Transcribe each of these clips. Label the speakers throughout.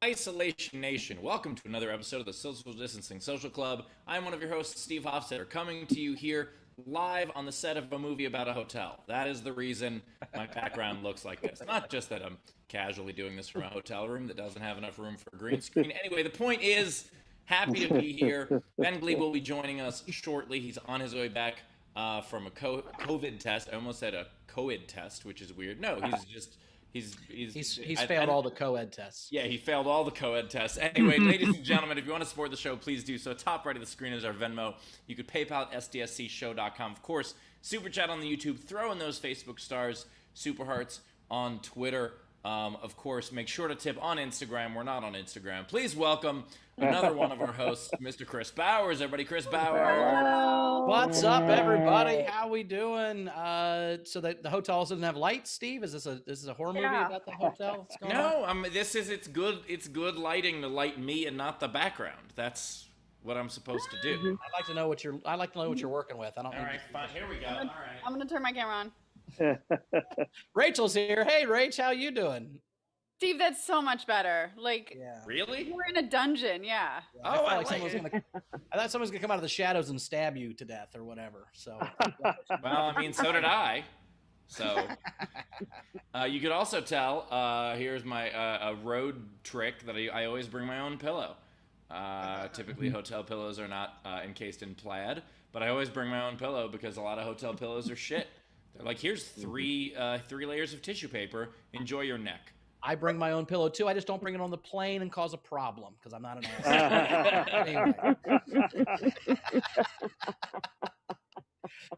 Speaker 1: Isolation Nation, welcome to another episode of the Social Distancing Social Club. I'm one of your hosts, Steve Hofstetter, coming to you here live on the set of a movie about a hotel. That is the reason my background looks like this. Not just that I'm casually doing this from a hotel room that doesn't have enough room for a green screen. Anyway, the point is, happy to be here. Ben Gleib will be joining us shortly. He's on his way back from a COVID test. I almost said a COVID test, which is weird. No, he's
Speaker 2: failed all the co-ed tests.
Speaker 1: Yeah, he failed all the co-ed tests. Anyway, ladies and gentlemen, if you want to support the show, please do so. Top right of the screen is our Venmo. You could PayPal at sdscshow.com. Of course, Super Chat on the YouTube. Throw in those Facebook stars, Super Hearts on Twitter. Of course, make sure to tip on Instagram. We're not on Instagram. Please welcome another one of our hosts, Mr. Chris Bowers. Everybody, Chris Bowers.
Speaker 2: What's up, everybody? How we doing? So the hotel also doesn't have lights, Steve? Is this a horror movie about the hotel?
Speaker 1: No, it's good lighting to light me and not the background. That's what I'm supposed to do.
Speaker 2: I'd like to know what you're working with. I don't.
Speaker 1: All right, fine. Here we go. All right.
Speaker 3: I'm gonna turn my camera on.
Speaker 2: Rachel's here. Hey, Rach, how you doing?
Speaker 3: Steve, that's so much better. Like,
Speaker 1: Really?
Speaker 3: we're in a dungeon, yeah.
Speaker 2: I thought someone was gonna come out of the shadows and stab you to death or whatever. So.
Speaker 1: Well, I mean, so did I. So, you could also tell. Here's my a road trick that I always bring my own pillow. Typically, hotel pillows are not encased in plaid, but I always bring my own pillow because a lot of hotel pillows are shit. They're like, here's three layers of tissue paper. Enjoy your neck.
Speaker 2: I bring my own pillow too. I just don't bring it on the plane and cause a problem because I'm not an ass.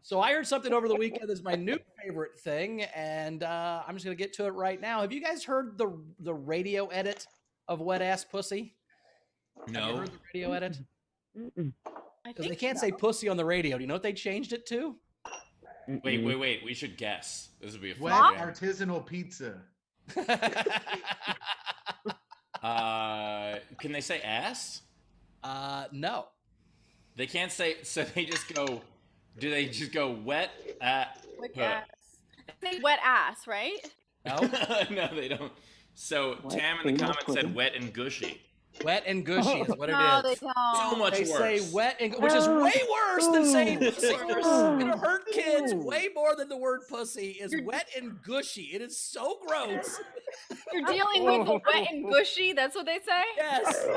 Speaker 2: So I heard something over the weekend that's my new favorite thing, and I'm just gonna get to it right now. Have you guys heard the radio edit of Wet Ass Pussy?
Speaker 1: No.
Speaker 2: Have you heard the radio edit? Because they can't say pussy on the radio. Do you know what they changed it to?
Speaker 1: Wait. We should guess. This would be a fun
Speaker 4: Wet
Speaker 1: game.
Speaker 4: artisanal pizza.
Speaker 1: Can they say ass?
Speaker 2: No.
Speaker 1: They can't say. So they just go. Do they just go wet at?
Speaker 3: Wet ass. Say wet ass, right?
Speaker 2: No.
Speaker 1: No, they don't. So Tam in the comments said wet and gushy.
Speaker 2: Wet and gushy is what it
Speaker 3: No,
Speaker 2: is.
Speaker 3: they don't.
Speaker 1: So much
Speaker 2: They
Speaker 1: worse.
Speaker 2: say wet and which is way worse than saying pussy. It's gonna hurt kids way more than the word pussy is wet and gushy. It is so gross.
Speaker 3: You're dealing with the wet and gushy, that's what they say?
Speaker 2: Yes.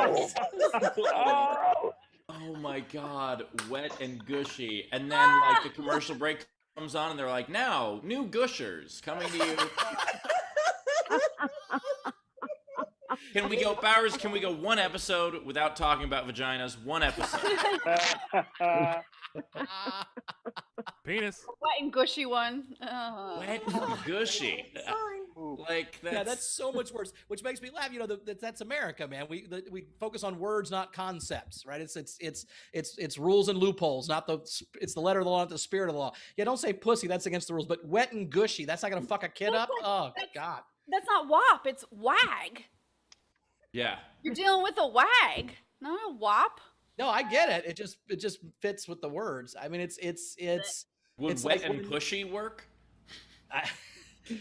Speaker 1: Oh my god, wet and gushy. And then like the commercial break comes on and they're like, now, new gushers coming to you. Can we go, Bowers, can we go one episode without talking about vaginas? One episode.
Speaker 5: Penis.
Speaker 3: Wet and gushy one.
Speaker 1: Wet and gushy. Like that's...
Speaker 2: Yeah, that's so much worse. Which makes me laugh. You know, that's America, man. We focus on words, not concepts, right? It's rules and loopholes, it's the letter of the law, not the spirit of the law. Yeah, don't say pussy. That's against the rules. But wet and gushy, that's not gonna fuck a kid up. Oh God.
Speaker 3: That's not WAP, it's WAG.
Speaker 1: Yeah.
Speaker 3: You're dealing with a WAG, not a WAP.
Speaker 2: No, I get it. It just fits with the words. I mean, it's
Speaker 1: Would
Speaker 2: it's
Speaker 1: wet
Speaker 2: like
Speaker 1: and pushy work?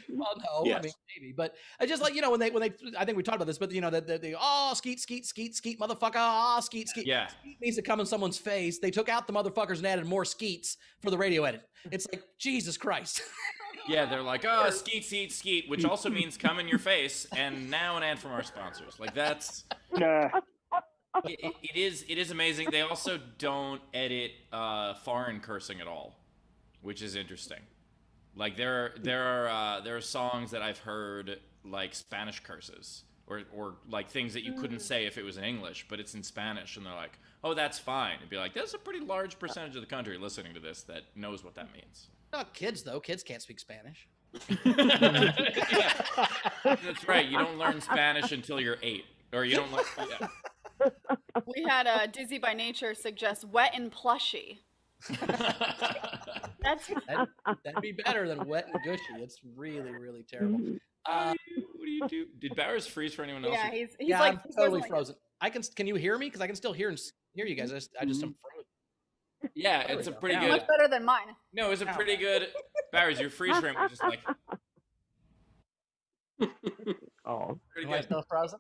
Speaker 2: Well, no,
Speaker 1: Yes.
Speaker 2: I mean maybe, but I just like when they I think we talked about this, but they skeet motherfucker, skeet.
Speaker 1: Yeah.
Speaker 2: Skeet means to come in someone's face. They took out the motherfuckers and added more skeets for the radio edit. It's like Jesus Christ.
Speaker 1: Yeah, they're like, skeet, which also means come in your face. And now an ad from our sponsors. Like that's. It is amazing. They also don't edit foreign cursing at all, which is interesting. Like there are songs that I've heard like Spanish curses or like things that you couldn't say if it was in English, but it's in Spanish, and they're like, oh, that's fine. It'd be like, there's a pretty large percentage of the country listening to this that knows what that means.
Speaker 2: Not kids though. Kids can't speak Spanish.
Speaker 1: Yeah. That's right. You don't learn Spanish until you're 8, or you don't. Yeah.
Speaker 3: We had Dizzy by Nature suggest wet and plushy.
Speaker 2: That'd be better than wet and gushy. It's really, really terrible.
Speaker 1: What do you do? Did Bowers freeze for anyone else?
Speaker 3: Yeah, he's
Speaker 2: Yeah,
Speaker 3: like
Speaker 2: I'm totally frozen. Can you hear me? Because I can still hear you guys. I just am frozen.
Speaker 1: Yeah, it's a pretty good.
Speaker 3: much better than mine.
Speaker 1: No, it's a pretty good. Bowers, your freeze frame was just like.
Speaker 6: Oh.
Speaker 1: Pretty
Speaker 2: Am I
Speaker 1: good.
Speaker 2: still frozen?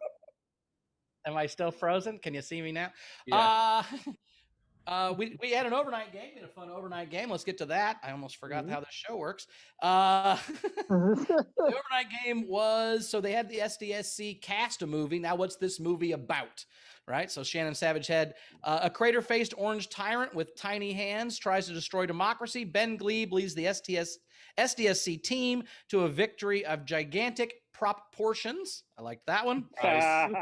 Speaker 2: Am I still frozen? Can you see me now?
Speaker 1: Yeah.
Speaker 2: We had an overnight game. We had a fun overnight game. Let's get to that. I almost forgot how this show works. The overnight game was, so they had the SDSC cast a movie. Now, what's this movie about? Right? So Shannon Savage had a crater-faced orange tyrant with tiny hands tries to destroy democracy. Ben Gleib leads the SDSC team to a victory of gigantic proportions. I liked that one.
Speaker 1: Nice.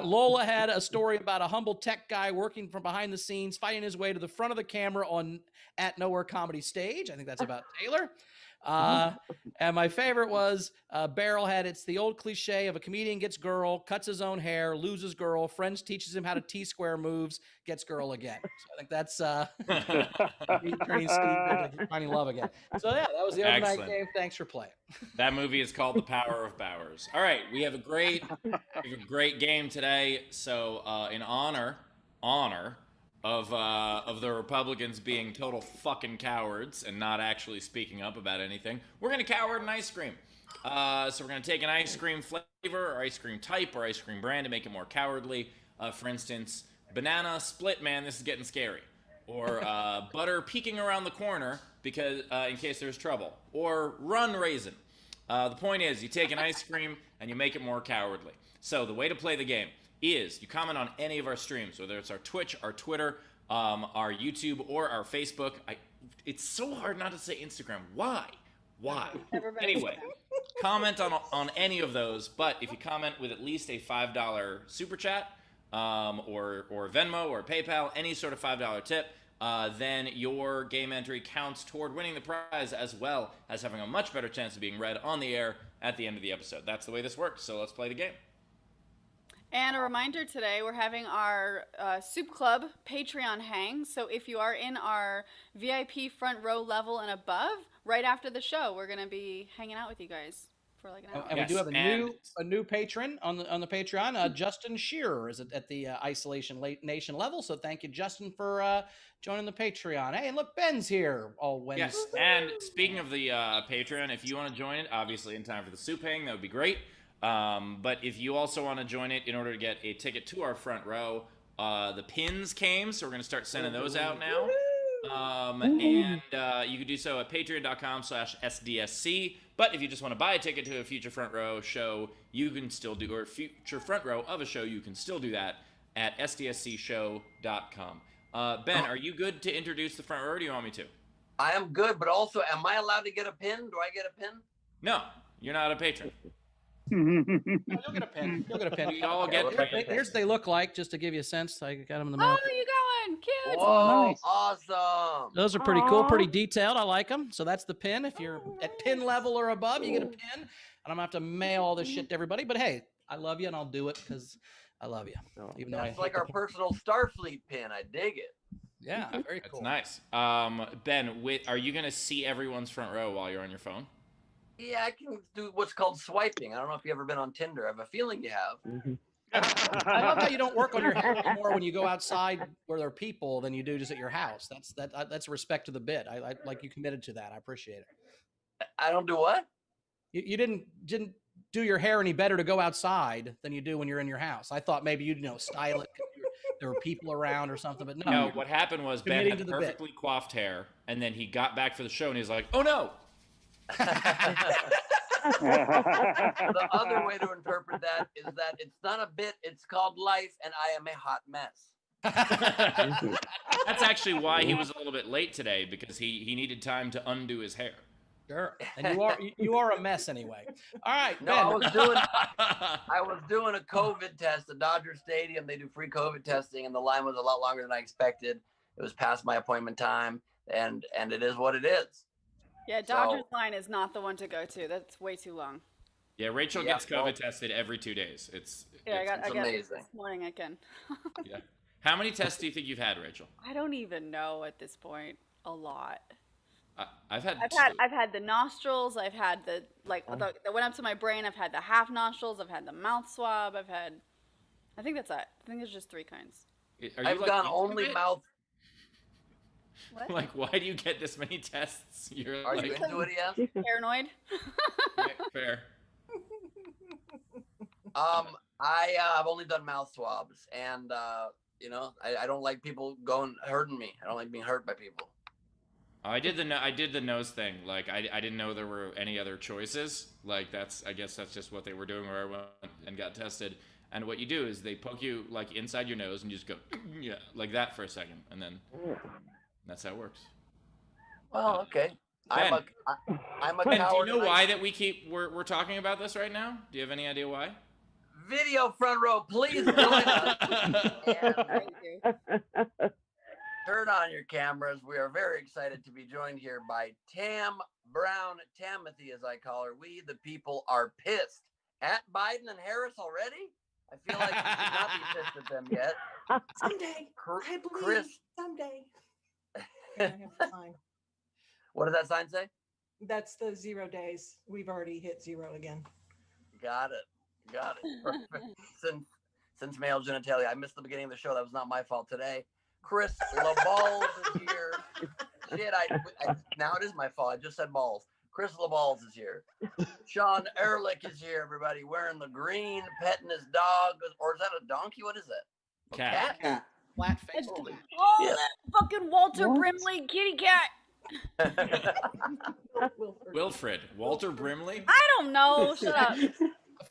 Speaker 2: Lola had a story about a humble tech guy working from behind the scenes, fighting his way to the front of the camera on At Nowhere Comedy Stage. I think that's about Taylor. And my favorite was Beryl had, it's the old cliche of a comedian gets girl, cuts his own hair, loses girl, friends teaches him how to T-square moves, gets girl again. So I think that's me turning Steve into finding love again. So yeah, that was the overnight
Speaker 1: Excellent.
Speaker 2: game. Thanks for playing.
Speaker 1: That movie is called The Power of Bowers. All right, we have a great game today. So in honor of the Republicans being total fucking cowards and not actually speaking up about anything, we're gonna coward an ice cream. So we're gonna take an ice cream flavor, or ice cream type, or ice cream brand to make it more cowardly. For instance, banana split, man, this is getting scary. Or butter peeking around the corner because in case there's trouble. Or run raisin. The point is, you take an ice cream and you make it more cowardly. So the way to play the game is you comment on any of our streams, whether it's our Twitch, our Twitter, our YouTube, or our Facebook. It's so hard not to say Instagram. Why? Anyway, comment on any of those, but if you comment with at least a $5 super chat, or Venmo or PayPal, any sort of $5 tip, then your game entry counts toward winning the prize, as well as having a much better chance of being read on the air at the end of the episode. That's the way this works, so let's play the game.
Speaker 3: And a reminder today, we're having our Soup Club Patreon hang. So if you are in our VIP front row level and above, right after the show, we're going to be hanging out with you guys for like an hour.
Speaker 2: And we do have a new patron on the Patreon. Justin Shearer is at the Isolation Nation level. So thank you, Justin, for joining the Patreon. Hey, and look, Ben's here all Wednesday.
Speaker 1: Yes, and speaking of the Patreon, if you want to join it, obviously in time for the soup hang, that would be great. But if you also want to join it in order to get a ticket to our front row, the pins came, so we're going to start sending those out now. And you can do so at patreon.com/SDSC. But if you just want to buy a ticket to a future front row show, you can still do, or future front row of a show, you can still do that at SDSCshow.com. Ben, are you good to introduce the front row, or do you want me to?
Speaker 4: I am good, but also, am I allowed to get a pin? Do I get a pin?
Speaker 1: No, you're not a patron.
Speaker 2: No, you'll get a pin. You'll get a pin.
Speaker 1: We all get
Speaker 2: Here's what they look like, just to give you a sense. I got them in the mail.
Speaker 3: Oh, you going? Cute.
Speaker 4: Whoa,
Speaker 6: nice.
Speaker 4: awesome.
Speaker 2: Those are pretty cool, pretty detailed. I like them. So that's the pin. If you're at pin level or above, you get a pin. And I'm gonna have to mail all this shit to everybody. But hey, I love you, and I'll do it because I love you. Even though
Speaker 4: It's like our personal Starfleet pin. I dig it.
Speaker 2: yeah, very cool.
Speaker 1: That's nice. Ben, are you going to see everyone's front row while you're on your phone?
Speaker 4: Yeah, I can do what's called swiping. I don't know if you've ever been on Tinder. I have a feeling you have.
Speaker 2: I love how you don't work on your house more when you go outside where there are people than you do just at your house. That's a respect to the bit. I like you committed to that. I appreciate it.
Speaker 4: I don't do what?
Speaker 2: You didn't do your hair any better to go outside than you do when you're in your house. I thought maybe you'd style it. There were people around or something, but no.
Speaker 1: No, what happened was Ben
Speaker 2: Committing
Speaker 1: had
Speaker 2: to the
Speaker 1: perfectly coiffed hair, and then he got back for the show, and he's like, "Oh no!"
Speaker 4: The other way to interpret that is that it's not a bit, it's called life, and I am a hot mess.
Speaker 1: That's actually why he was a little bit late today, because he needed time to undo his hair.
Speaker 2: Sure. And you are a mess anyway. All right.
Speaker 4: No,
Speaker 2: Ben.
Speaker 4: I was doing a COVID test at Dodger Stadium. They do free COVID testing, and the line was a lot longer than I expected. It was past my appointment time, and it is what it is.
Speaker 3: Yeah, Dodger's line is not the one to go to. That's way too long.
Speaker 1: Yeah, Rachel gets COVID tested every 2 days.
Speaker 3: I got it
Speaker 4: amazing.
Speaker 3: this morning again.
Speaker 1: Yeah. How many tests do you think you've had, Rachel?
Speaker 3: I don't even know at this point. A lot.
Speaker 1: I've had
Speaker 3: the nostrils. I've had the that went up to my brain. I've had the half nostrils. I've had the mouth swab. I think that's it. I think there's just 3 kinds.
Speaker 4: I've gone only mouth.
Speaker 3: What?
Speaker 1: Like, why do you get this many tests?
Speaker 4: Are you into it yet?
Speaker 3: Paranoid.
Speaker 1: Fair.
Speaker 4: I've only done mouth swabs, and I don't like people hurting me. I don't like being hurt by people.
Speaker 1: I did the nose thing. Like I didn't know there were any other choices. Like I guess that's just what they were doing where I went and got tested. And what you do is they poke you like inside your nose and you just go yeah like that for a second, and then that's how it works.
Speaker 4: Well, okay.
Speaker 1: Ben,
Speaker 4: I'm a
Speaker 1: Ben,
Speaker 4: coward.
Speaker 1: do you know why that we're talking about this right now? Do you have any idea why?
Speaker 4: Video front row, please join us. And
Speaker 3: Thank you.
Speaker 4: turn on your cameras. We are very excited to be joined here by Tam Brown, Tamothy as I call her. We the people are pissed at Biden and Harris already. I feel like we should not be pissed at them yet.
Speaker 6: Someday, I believe
Speaker 4: Chris.
Speaker 6: someday. I have the sign.
Speaker 4: What does that sign say?
Speaker 6: That's the 0 days. We've already hit 0 again.
Speaker 4: Got it. Perfect. Since male genitalia, I missed the beginning of the show. That was not my fault today. Chris LaBalls is here. Shit, now it is my fault. I just said balls. Chris LaBalls is here. Sean Ehrlich is here, everybody, wearing the green, petting his dog. Or is that a donkey? What is that?
Speaker 1: Cat.
Speaker 2: Flat face.
Speaker 3: Oh,
Speaker 4: Yeah.
Speaker 3: that fucking Walter Brimley kitty cat.
Speaker 1: Wilfred. Walter Brimley.
Speaker 3: I don't know. Shut up.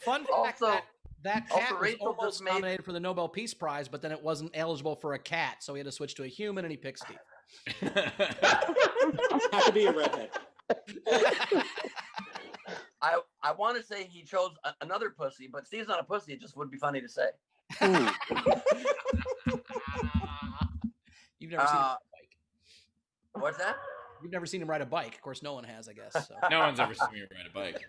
Speaker 2: Fun fact,
Speaker 4: Also-
Speaker 2: that
Speaker 4: also
Speaker 2: cat was
Speaker 4: Rachel
Speaker 2: almost
Speaker 4: just made-
Speaker 2: nominated for the Nobel Peace Prize, but then it wasn't eligible for a cat, so he had to switch to a human, and he picked Steve.
Speaker 7: Have to be a redhead.
Speaker 4: I want to say he chose another pussy, but Steve's not a pussy. It just would be funny to say.
Speaker 2: You've never seen him ride a bike.
Speaker 4: What's that?
Speaker 2: You've never seen him ride a bike. Of course, no one has, I guess. So.
Speaker 1: No one's ever seen me ride a bike.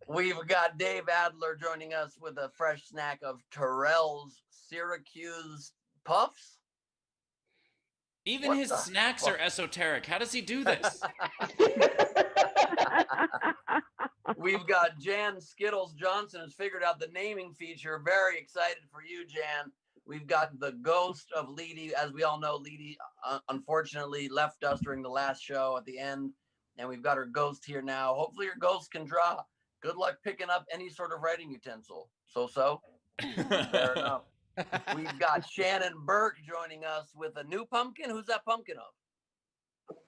Speaker 4: We've got Dave Adler joining us with a fresh snack of Terrell's Syracuse Puffs.
Speaker 1: Even
Speaker 4: What
Speaker 1: his
Speaker 4: the
Speaker 1: snacks
Speaker 4: fuck?
Speaker 1: are esoteric. How does he do this?
Speaker 4: We've got Jan Skittles Johnson has figured out the naming feature. Very excited for you, Jan. We've got the ghost of Leedy. As we all know, Leedy unfortunately left us during the last show at the end. And we've got her ghost here now. Hopefully your ghost can draw. Good luck picking up any sort of writing utensil. So. Fair enough. We've got Shannon Burke joining us with a new pumpkin. Who's that pumpkin of?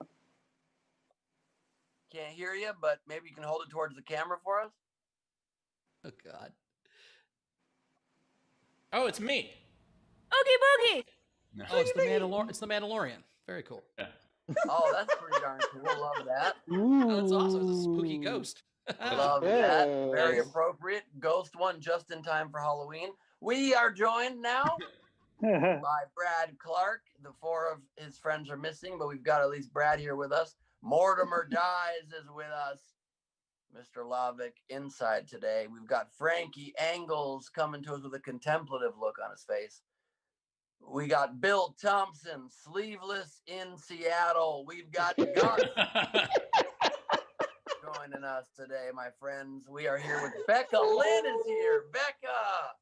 Speaker 4: Can't hear you, but maybe you can hold it towards the camera for us.
Speaker 2: Oh God.
Speaker 1: Oh, it's me.
Speaker 3: Oogie boogie.
Speaker 2: Oh, it's the Mandalorian. It's the Mandalorian. Very cool.
Speaker 4: Oh, that's pretty darn cool. Love that.
Speaker 2: Oh, that's awesome. It's a spooky ghost.
Speaker 4: Love that. Very appropriate. Ghost one just in time for Halloween. We are joined now by Brad Clark. The four of his friends are missing, but we've got at least Brad here with us. Mortimer Dies is with us. Mr. Lavick inside today. We've got Frankie Angles coming to us with a contemplative look on his face. We got Bill Thompson, sleeveless in Seattle. We've got Gus joining us today, my friends. We are here with Becca Lynn is here. Becca,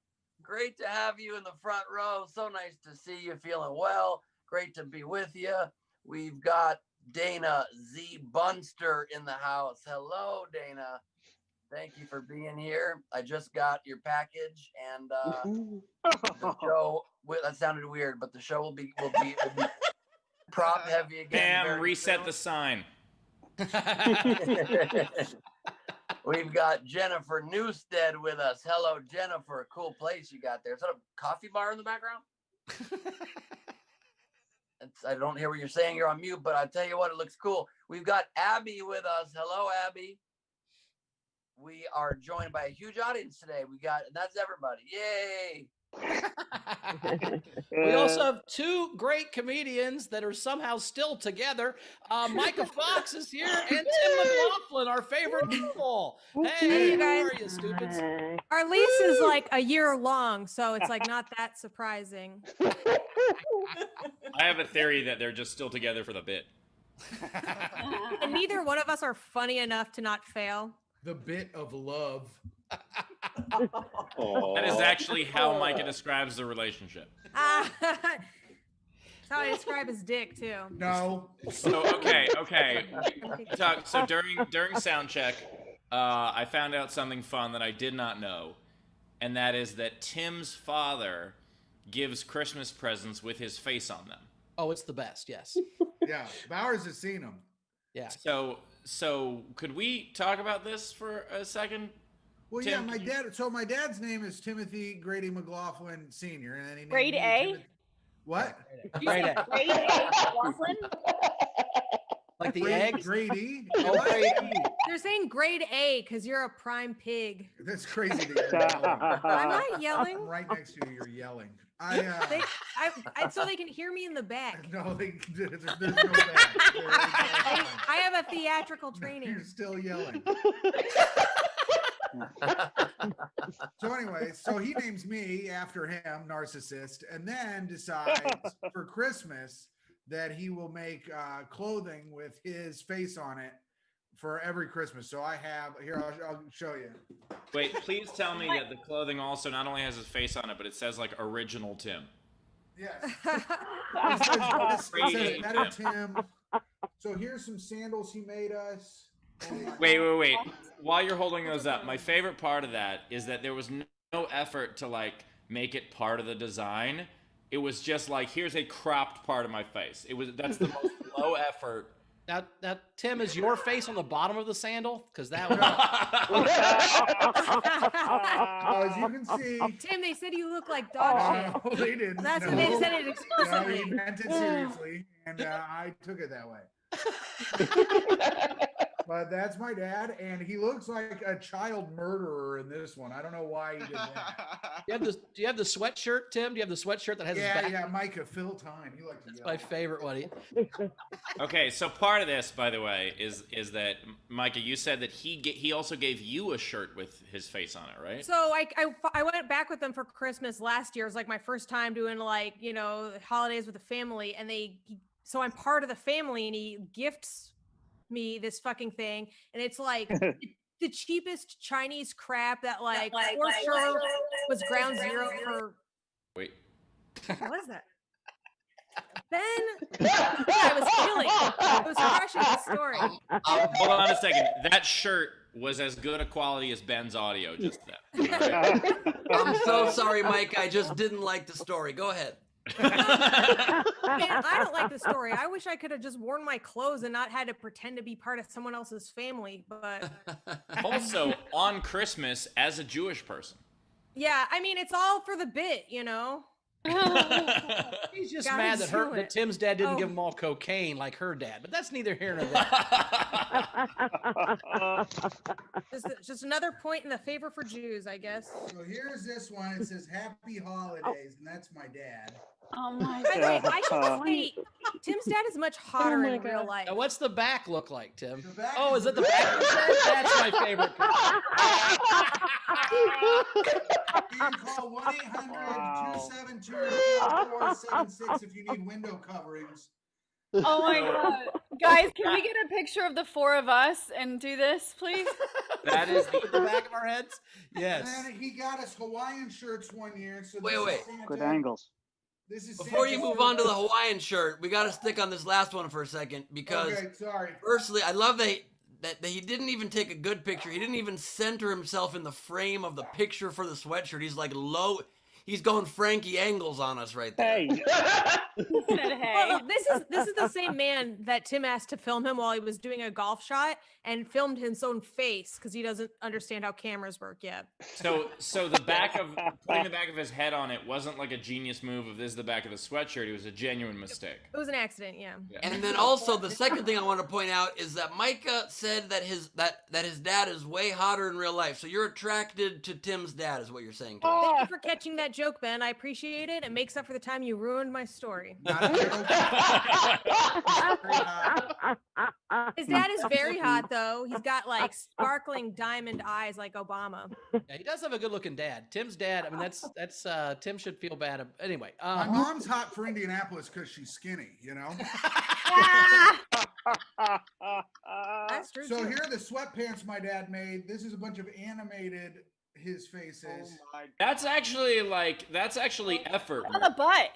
Speaker 4: great to have you in the front row. So nice to see you feeling well. Great to be with you. We've got Dana Z. Bunster in the house. Hello, Dana. Thank you for being here. I just got your package, and the show. That sounded weird, but the show will be prop heavy again.
Speaker 1: Bam! Reset the sign.
Speaker 4: We've got Jennifer Newstead with us. Hello, Jennifer. Cool place you got there. Is that a coffee bar in the background? I don't hear what you're saying. You're on mute, but I'll tell you what, it looks cool. We've got Abby with us. Hello, Abby. We are joined by a huge audience today. That's everybody. Yay.
Speaker 2: We also have two great comedians that are somehow still together. Myka Fox is here, and Tim McLaughlin, our favorite people. Hey,
Speaker 8: you
Speaker 2: how
Speaker 8: guys.
Speaker 2: are you, stupids?
Speaker 8: Our lease is like a year long, so it's like not that surprising.
Speaker 1: I have a theory that they're just still together for the bit.
Speaker 8: And neither one of us are funny enough to not fail.
Speaker 9: The bit of love.
Speaker 1: That is actually how Myka describes the relationship.
Speaker 8: That's how I describe his dick too.
Speaker 9: No.
Speaker 1: So okay. So during sound check, I found out something fun that I did not know. and that is that Tim's father gives Christmas presents with his face on them.
Speaker 2: Oh, it's the best. Yes.
Speaker 9: Yeah, Bowers has seen them.
Speaker 2: Yeah.
Speaker 1: So could we talk about this for a second?
Speaker 9: Well,
Speaker 1: Tim,
Speaker 9: yeah, my dad. So my dad's name is Timothy Grady McLaughlin Sr. And then he named
Speaker 3: Grade
Speaker 9: me
Speaker 3: A?
Speaker 9: What?
Speaker 3: Grade A. Grade A. McLaughlin?
Speaker 2: Like the eggs?
Speaker 9: Grady.
Speaker 2: Oh, grade E.
Speaker 8: They're saying grade A because you're a prime pig.
Speaker 9: That's crazy that you're yelling.
Speaker 8: I'm not yelling.
Speaker 9: I'm right next to you. You're yelling.
Speaker 8: So they can hear me in the back.
Speaker 9: No, there's no back.
Speaker 8: I have a theatrical training.
Speaker 9: You're still yelling. So anyway, so he names me after him, narcissist, and then decides for Christmas that he will make clothing with his face on it for every Christmas. So I have here. I'll show you.
Speaker 1: Wait, please tell me that the clothing also not only has his face on it, but it says like original Tim.
Speaker 9: Yes. It says better Tim. So here's some sandals he made us.
Speaker 1: Wait. While you're holding those up, my favorite part of that is that there was no effort to like make it part of the design. It was just like, here's a cropped part of my face. That's the most low effort.
Speaker 2: Now, Tim, is your face on the bottom of the sandal? Because that would.
Speaker 9: As you can see,
Speaker 8: Tim, they said you look like dog shit.
Speaker 9: no, they didn't.
Speaker 8: That's
Speaker 9: no.
Speaker 8: what they said it
Speaker 9: No,
Speaker 8: explicitly.
Speaker 9: he meant it seriously, and I took it that way. But that's my dad, and he looks like a child murderer in this one. I don't know why he did that.
Speaker 2: Do you have the sweatshirt, Tim? Do you have the sweatshirt that has his back?
Speaker 9: Yeah, Myka, fill time. You like to
Speaker 2: That's
Speaker 9: yell.
Speaker 2: my favorite one.
Speaker 1: Okay, so part of this, by the way, is that Myka, you said that he also gave you a shirt with his face on it, right?
Speaker 8: So I went back with them for Christmas last year. It was like my first time doing holidays with the family, and so I'm part of the family, and he gifts me this fucking thing, and it's like the cheapest Chinese crap that for sure was ground zero for.
Speaker 1: Wait.
Speaker 8: What is that? Ben, I was killing. I was crushing the story.
Speaker 1: Hold on a second. That shirt was as good a quality as Ben's audio just then. Right?
Speaker 4: I'm so sorry, Mike. I just didn't like the story. Go ahead.
Speaker 8: Man, I don't like the story. I wish I could have just worn my clothes and not had to pretend to be part of someone else's family. But
Speaker 1: Also, on Christmas, as a Jewish person.
Speaker 8: yeah, I mean, it's all for the bit, you know.
Speaker 2: He's just
Speaker 8: Gotta
Speaker 2: mad
Speaker 8: do
Speaker 2: that
Speaker 8: it.
Speaker 2: Tim's dad didn't
Speaker 8: Oh.
Speaker 2: give him all cocaine like her dad, but that's neither here nor there.
Speaker 8: Just another point in the favor for Jews, I guess.
Speaker 9: So here's this one. It says "Happy Holidays," and that's my dad.
Speaker 3: Oh my
Speaker 8: By the way,
Speaker 3: god.
Speaker 8: I should say Tim's dad is much hotter
Speaker 6: my
Speaker 8: in real
Speaker 6: God.
Speaker 8: life.
Speaker 2: Now, what's the back look like, Tim?
Speaker 9: The back
Speaker 2: Oh,
Speaker 9: is
Speaker 2: is it the back of his head? That's my favorite.
Speaker 9: You can call 1-800-272-4476 if you need window coverings.
Speaker 3: Oh my god. Guys, can we get a picture of the four of us and do this, please?
Speaker 1: That is
Speaker 2: The back of our heads? Yes.
Speaker 9: And he got us Hawaiian shirts one year. So
Speaker 4: Wait,
Speaker 9: this is
Speaker 4: wait.
Speaker 9: Santa.
Speaker 7: Good angles.
Speaker 9: This is
Speaker 4: Before you
Speaker 9: Santa's
Speaker 4: move on to the
Speaker 9: shirt.
Speaker 4: Hawaiian shirt, we got to stick on this last one for a second because
Speaker 9: Okay, sorry.
Speaker 4: personally, I love that he didn't even take a good picture. He didn't even center himself in the frame of the picture for the sweatshirt. He's like low. He's going Frankie Angles on us right there.
Speaker 7: Hey,
Speaker 3: He said, hey.
Speaker 8: Well, this is the same man that Tim asked to film him while he was doing a golf shot and filmed his own face because he doesn't understand how cameras work yet.
Speaker 1: so the back of putting the back of his head on it wasn't like a genius move of this is the back of the sweatshirt. It was a genuine mistake.
Speaker 8: It was an accident, yeah.
Speaker 4: And then also the second thing I want to point out is that Myka said that his dad is way hotter in real life. So you're attracted to Tim's dad, is what you're saying. To us.
Speaker 8: Thank you for catching that joke, Ben. I appreciate it. It makes up for the time you ruined my story.
Speaker 9: Not a joke.
Speaker 8: His dad is very hot, though. He's got like sparkling diamond eyes like Obama.
Speaker 2: Yeah, he does have a good-looking dad. Tim's dad. I mean, that's Tim should feel bad. Anyway,
Speaker 9: My mom's hot for Indianapolis because she's skinny, you know?
Speaker 8: That's true.
Speaker 9: So
Speaker 8: too.
Speaker 9: here are the sweatpants my dad made. This is a bunch of animated his face is.
Speaker 1: That's actually effort.
Speaker 3: On the butt.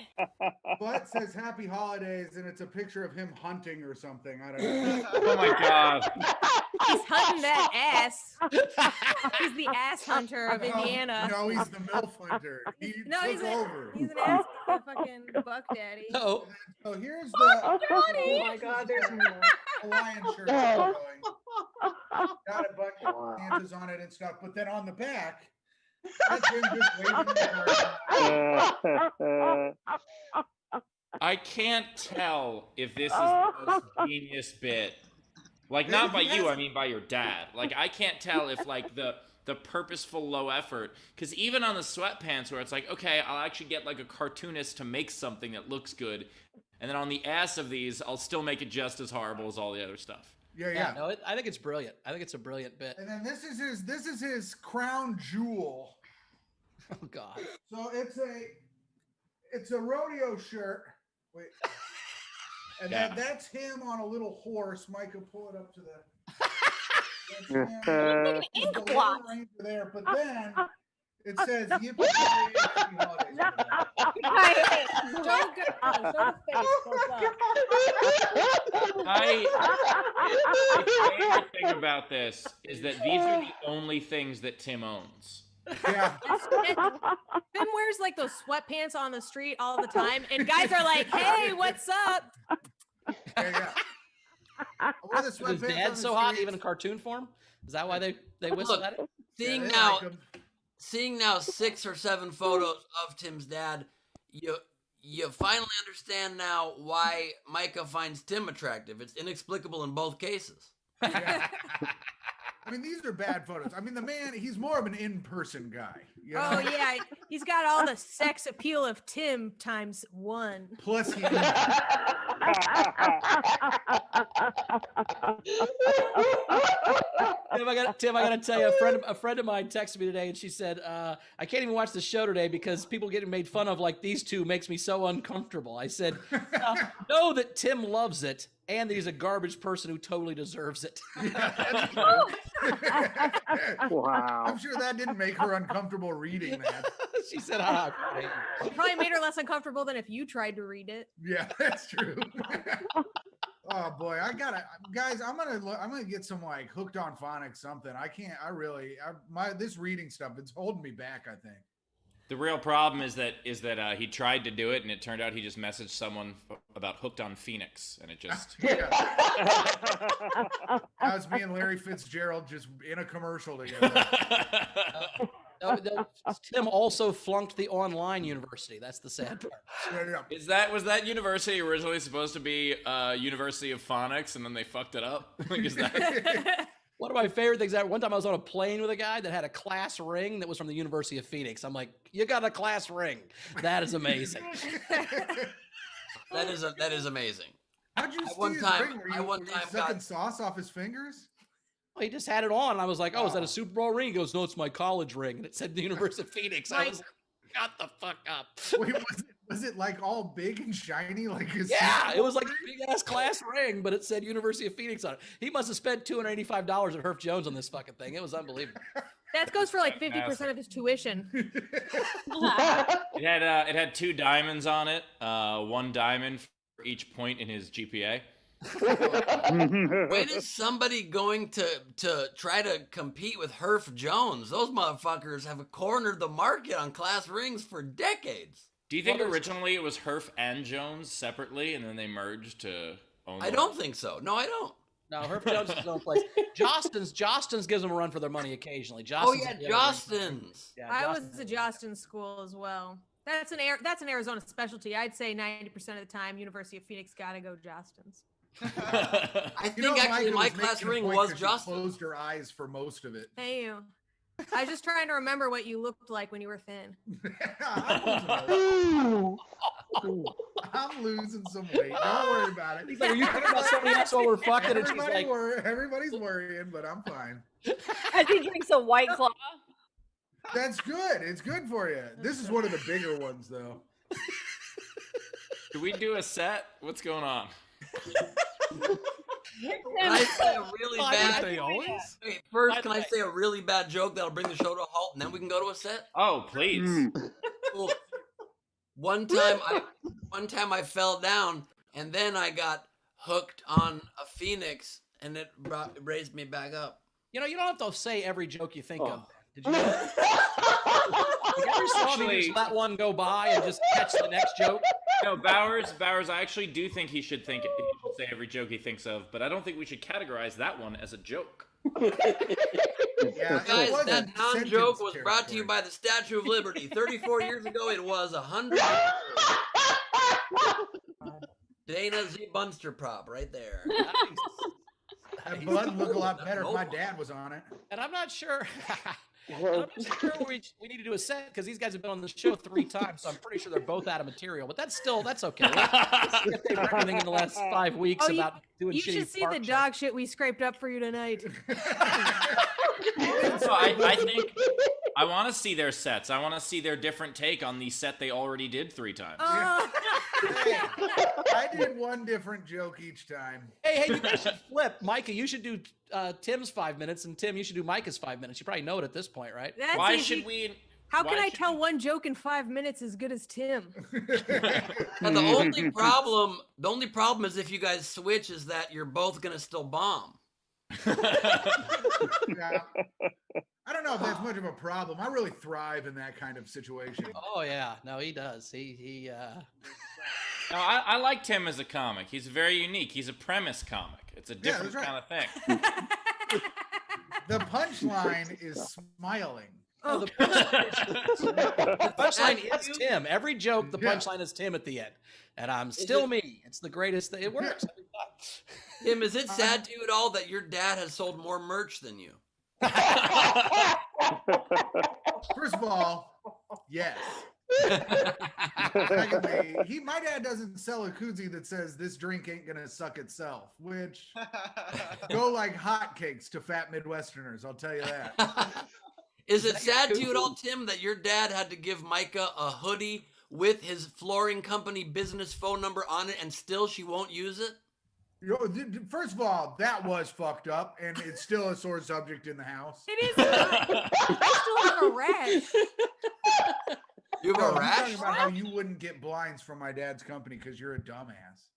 Speaker 9: But says Happy Holidays, and it's a picture of him hunting or something. I don't know.
Speaker 1: Oh my god.
Speaker 8: He's hunting that ass. He's the ass hunter of Indiana.
Speaker 9: No, he's the MILF hunter. He
Speaker 8: No,
Speaker 9: took
Speaker 8: he's
Speaker 9: over.
Speaker 8: He's an ass fucking buck daddy.
Speaker 2: No.
Speaker 9: So here's the
Speaker 6: Oh my God, there's more.
Speaker 9: Hawaiian shirt I'm going. Got a bunch of Santas on it and stuff, but then on the back, that's him just waving the card.
Speaker 1: I can't tell if this is the most genius bit. Like, not by you, I mean by your dad. Like, I can't tell if, like, the purposeful low effort, because even on the sweatpants where it's like, okay, I'll actually get, like, a cartoonist to make something that looks good, and then on the ass of these, I'll still make it just as horrible as all the other stuff.
Speaker 9: Yeah.
Speaker 2: No, I think it's brilliant. I think it's a brilliant bit.
Speaker 9: And then this is his crown jewel.
Speaker 2: Oh God.
Speaker 9: So it's a rodeo shirt. Wait. And
Speaker 1: Yeah.
Speaker 9: then that's him on a little horse. Myka, pull it up to the. That's him.
Speaker 3: An ink
Speaker 9: There's a
Speaker 3: blot.
Speaker 9: Lone Ranger there, but then it says Yippee-ki-yay, Happy Holidays.
Speaker 6: Don't go. Show the face. Close up.
Speaker 1: My favorite thing about this is that these are the only things that Tim owns.
Speaker 9: Yeah.
Speaker 8: Tim wears like those sweatpants on the street all the time, and guys are like, "Hey, what's up?"
Speaker 9: Yeah. I wear the
Speaker 2: Is his
Speaker 9: sweatpants on
Speaker 2: dad
Speaker 9: the
Speaker 2: so hot,
Speaker 9: streets.
Speaker 2: even in cartoon form? Is that why they whistle
Speaker 4: Look,
Speaker 2: at it?
Speaker 4: Seeing
Speaker 9: Yeah, they
Speaker 4: now,
Speaker 9: like 'em.
Speaker 4: seeing now 6 or 7 photos of Tim's dad, you finally understand now why Myka finds Tim attractive. It's inexplicable in both cases.
Speaker 9: Yeah. I mean, these are bad photos. I mean, the man, he's more of an in-person guy. You know?
Speaker 8: Oh yeah, he's got all the sex appeal of Tim times 1.
Speaker 9: Plus, he.
Speaker 2: Tim, I gotta tell you, a friend of mine texted me today, and she said, "I can't even watch the show today because people getting made fun of like these two makes me so uncomfortable." I said, "Know that Tim loves it, and that he's a garbage person who totally deserves it."
Speaker 9: That's true.
Speaker 7: Wow.
Speaker 9: I'm sure that didn't make her uncomfortable reading that.
Speaker 2: She said, "Ah, I hate you."
Speaker 8: It probably made her less uncomfortable than if you tried to read it.
Speaker 9: Yeah, that's true. Oh boy, guys. I'm gonna get some like hooked on phonics something. This reading stuff, it's holding me back, I think.
Speaker 1: The real problem is that he tried to do it, and it turned out he just messaged someone about Hooked on Phoenix, and it just.
Speaker 9: That was me and Larry Fitzgerald just in a commercial together.
Speaker 2: Tim also flunked the online university. That's the sad part.
Speaker 9: Yeah.
Speaker 1: Was that university originally supposed to be University of Phonics, and then they fucked it up? Like, is that?
Speaker 2: One of my favorite things, one time I was on a plane with a guy that had a class ring that was from the University of Phoenix. I'm like, "You got a class ring. That is amazing."
Speaker 4: That is amazing.
Speaker 9: How'd you
Speaker 4: I
Speaker 9: see
Speaker 4: one
Speaker 9: his
Speaker 4: time-
Speaker 9: ring? Were
Speaker 4: I
Speaker 9: you,
Speaker 4: one
Speaker 9: were you
Speaker 4: time
Speaker 9: sucking
Speaker 4: got-
Speaker 9: sauce off his fingers?
Speaker 2: He just had it on. I was like, "Oh, is that a Super Bowl ring?" He goes, "No, it's my college ring." And it said the University of Phoenix. I was like, "Shut the fuck up."
Speaker 9: Wait, was it like all big and shiny like his?
Speaker 2: Yeah, it was like a big ass class ring, but it said University of Phoenix on it. He must have spent $285 at Herf Jones on this fucking thing. It was unbelievable.
Speaker 8: That goes for like 50% of his tuition.
Speaker 1: It had 2 diamonds on it, 1 diamond for each point in his GPA.
Speaker 4: When is somebody going to try to compete with Herf Jones? Those motherfuckers have cornered the market on class rings for decades.
Speaker 1: Do you think originally it was Herf and Jones separately, and then they merged to own?
Speaker 4: I don't think so. No, I don't.
Speaker 2: No, Herf Jones is his own place. Jostens gives them a run for their money occasionally.
Speaker 4: Oh yeah, Jostens.
Speaker 2: Yeah,
Speaker 8: I
Speaker 2: Jostens.
Speaker 8: was at Jostin school as well. That's an Arizona specialty. I'd say 90% of the time, University of Phoenix gotta go Jostens.
Speaker 4: I think
Speaker 9: Myka
Speaker 4: actually my
Speaker 9: was
Speaker 4: class
Speaker 9: making a
Speaker 4: ring
Speaker 9: point
Speaker 4: was
Speaker 9: 'cause she
Speaker 4: Jostens.
Speaker 9: closed her eyes for most of it.
Speaker 8: Hey you. I was just trying to remember what you looked like when you were thin.
Speaker 9: I'm losing some weight. Don't worry about it.
Speaker 2: He's like, "Are you thinking about somebody else while we're fucking?" And she's like,
Speaker 9: Everybody's worrying, but I'm fine.
Speaker 3: As he drinks a White Claw.
Speaker 9: That's good. It's good for you. This is one of the bigger ones, though.
Speaker 1: Should we do a set? What's going on?
Speaker 4: Can I say a really bad?
Speaker 5: They always.
Speaker 4: Wait, first, can I say a really bad joke that'll bring the show to a halt, and then we can go to a set?
Speaker 1: Oh, please.
Speaker 4: Cool. One time I fell down, and then I got hooked on a phoenix, and it raised me back up.
Speaker 2: You know, you don't have to say every joke you think of. Did you know that? Like every so often you just let one go by and just catch the next joke.
Speaker 1: No, Bowers, I actually do think he should say every joke he thinks of, but I don't think we should categorize that one as a joke.
Speaker 9: Yeah,
Speaker 4: Guys,
Speaker 9: wasn't
Speaker 4: that non-joke
Speaker 9: sentence
Speaker 4: was brought to you by the Statue of Liberty. 34 years ago, it was 100. Dana Z. Bunster prop right there.
Speaker 9: That blood would look a lot better if my dad was on it.
Speaker 2: And I'm not sure. I'm not sure we need to do a set because these guys have been on the show 3 times, so I'm pretty sure they're both out of material. But that's okay. Let's see if they've heard anything in the last 5 weeks about doing
Speaker 8: You
Speaker 2: shitty
Speaker 8: should see
Speaker 2: park
Speaker 8: the
Speaker 2: shows.
Speaker 8: dog shit we scraped up for you tonight.
Speaker 1: So I think I want to see their sets. I want to see their different take on the set they already did 3 times.
Speaker 9: Hey, I did one different joke each time.
Speaker 2: Hey, you guys should flip. Myka, you should do Tim's 5 minutes, and Tim, you should do Micah's 5 minutes. You probably know it at this point, right?
Speaker 8: That's
Speaker 1: Why
Speaker 8: easy.
Speaker 1: should we?
Speaker 8: How
Speaker 1: why
Speaker 8: can I
Speaker 1: should
Speaker 8: tell
Speaker 1: we-
Speaker 8: one joke in 5 minutes as good as Tim?
Speaker 4: And the only problem is if you guys switch is that you're both gonna still bomb.
Speaker 9: Yeah. I don't know if that's much of a problem. I really thrive in that kind of situation.
Speaker 2: Oh yeah, no, he does. He
Speaker 1: No, I like Tim as a comic. He's very unique. He's a premise comic. It's a different
Speaker 9: that's
Speaker 1: kind of thing.
Speaker 9: The punchline is smiling.
Speaker 2: the punchline is Tim. Every joke, the punchline is Tim at the end, and I'm still me. It's the greatest thing. It works every time.
Speaker 4: Tim, is it sad to you at all that your dad has sold more merch than you?
Speaker 9: First of all, yes. Secondly, my dad doesn't sell a koozie that says this drink ain't gonna suck itself, which go like hotcakes to fat Midwesterners, I'll tell you that.
Speaker 4: Is it sad to you at all, Tim, that your dad had to give Myka a hoodie with his flooring company business phone number on it, and still she won't use it?
Speaker 9: First of all, that was fucked up, and it's still a sore subject in the house.
Speaker 8: It is not. I still have a rash.
Speaker 4: You have a
Speaker 9: I'm
Speaker 4: rash?
Speaker 9: talking about how you wouldn't get blinds from my dad's company because you're a dumbass.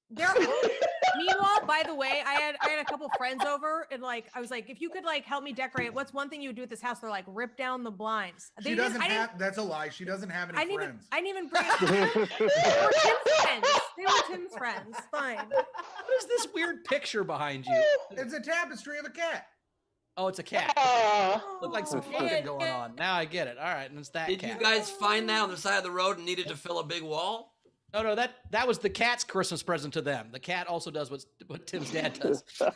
Speaker 8: Meanwhile, by the way, I had a couple friends over, and like I was like, if you could like help me decorate, what's one thing you would do at this house? They're like, rip down the blinds.
Speaker 9: She doesn't have. That's a lie. She doesn't have any friends.
Speaker 8: I didn't even bring it. They were Tim's friends. They were Tim's friends. Fine.
Speaker 2: What is this weird picture behind you?
Speaker 9: It's a tapestry of a cat.
Speaker 2: Oh, it's a cat. Looked like some fucking going on. Now I get it. All right, and it's that
Speaker 4: Did
Speaker 2: cat.
Speaker 4: you guys find that on the side of the road and needed to fill a big wall?
Speaker 2: No, that was the cat's Christmas present to them. The cat also does what Tim's dad does.
Speaker 8: Here,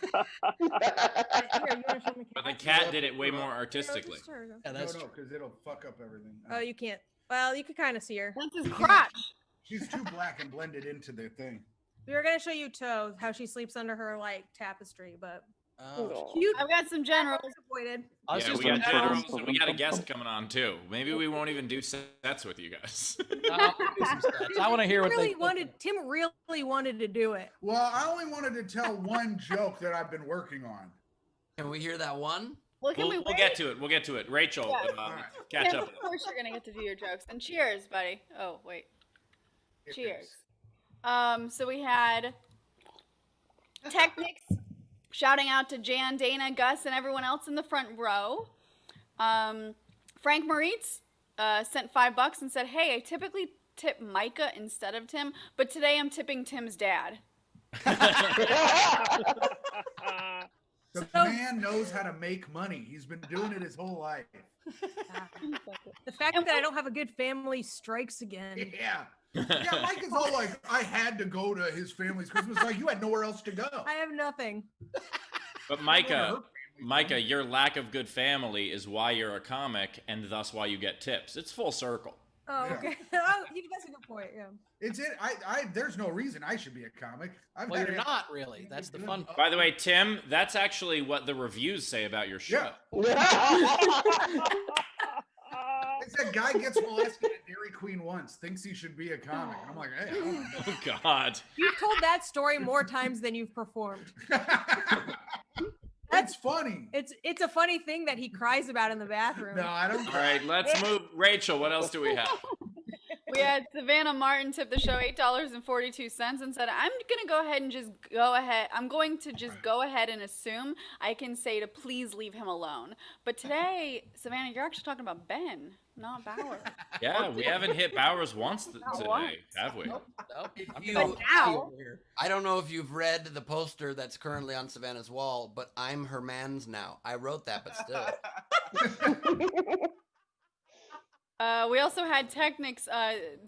Speaker 8: you wanna show me
Speaker 1: But the cat did it way more artistically.
Speaker 2: Yeah, that's
Speaker 9: no,
Speaker 2: true.
Speaker 9: because it'll fuck up everything.
Speaker 8: Oh, you can't. Well, you can kind of see her.
Speaker 3: That's his crotch.
Speaker 9: She's too black and blended into the thing.
Speaker 8: We were gonna show you Toe, how she sleeps under her like tapestry, but
Speaker 2: Oh,
Speaker 8: cute.
Speaker 3: I've got some generals.
Speaker 8: Disappointed.
Speaker 2: I was
Speaker 1: Yeah,
Speaker 2: just
Speaker 1: we got
Speaker 2: looking at
Speaker 1: generals, and we got a guest coming on too. Maybe we won't even do sets with you guys.
Speaker 2: I'll do some stats. I want to hear what they
Speaker 8: Tim really wanted to do it.
Speaker 9: Well, I only wanted to tell one joke that I've been working on.
Speaker 4: Can we hear that one?
Speaker 3: Well, can
Speaker 1: We'll
Speaker 3: we
Speaker 1: get to it. We'll get to it. Rachel,
Speaker 3: Yeah.
Speaker 1: catch
Speaker 3: Tim,
Speaker 1: up.
Speaker 3: of course you're gonna get to do your jokes. And cheers, buddy. Oh wait. Cheers. So we had Technics shouting out to Jan, Dana, Gus, and everyone else in the front row. Frank Moritz sent $5 and said, "Hey, I typically tip Myka instead of Tim, but today I'm tipping Tim's dad."
Speaker 9: The man knows how to make money. He's been doing it his whole life.
Speaker 8: The fact that I don't have a good family strikes again.
Speaker 9: Yeah. Yeah, Mike is all like, I had to go to his family's Christmas. Like, you had nowhere else to go.
Speaker 8: I have nothing.
Speaker 1: But Myka, your lack of good family is why you're a comic, and thus why you get tips. It's full circle.
Speaker 8: Oh,
Speaker 9: Yeah.
Speaker 8: okay. Oh, that's a good point. Yeah.
Speaker 9: It's it. There's no reason I should be a comic.
Speaker 2: Well, you're not really. That's the fun.
Speaker 1: By the way, Tim, that's actually what the reviews say about your show.
Speaker 9: Yeah. That guy gets molested at Dairy Queen once, thinks he should be a comic. And I'm like, hey, I don't know.
Speaker 1: Oh God.
Speaker 8: You've told that story more times than you've performed.
Speaker 9: That's funny.
Speaker 8: It's a funny thing that he cries about in the bathroom.
Speaker 9: No, I don't.
Speaker 1: All right, let's move. Rachel, what else do we have?
Speaker 3: We had Savannah Martin tip the show $8.42 and said, I'm going to just go ahead and assume I can say to please leave him alone. But today, Savannah, you're actually talking about Ben, not Bauer.
Speaker 1: Yeah, we haven't hit Bowers once today,
Speaker 3: once.
Speaker 1: have we?
Speaker 2: Nope.
Speaker 4: If
Speaker 2: I'm
Speaker 4: you-
Speaker 2: gonna
Speaker 3: But now-
Speaker 2: over here.
Speaker 4: I don't know if you've read the poster that's currently on Savannah's wall, but I'm her man's now. I wrote that, but still.
Speaker 3: We also had Technics,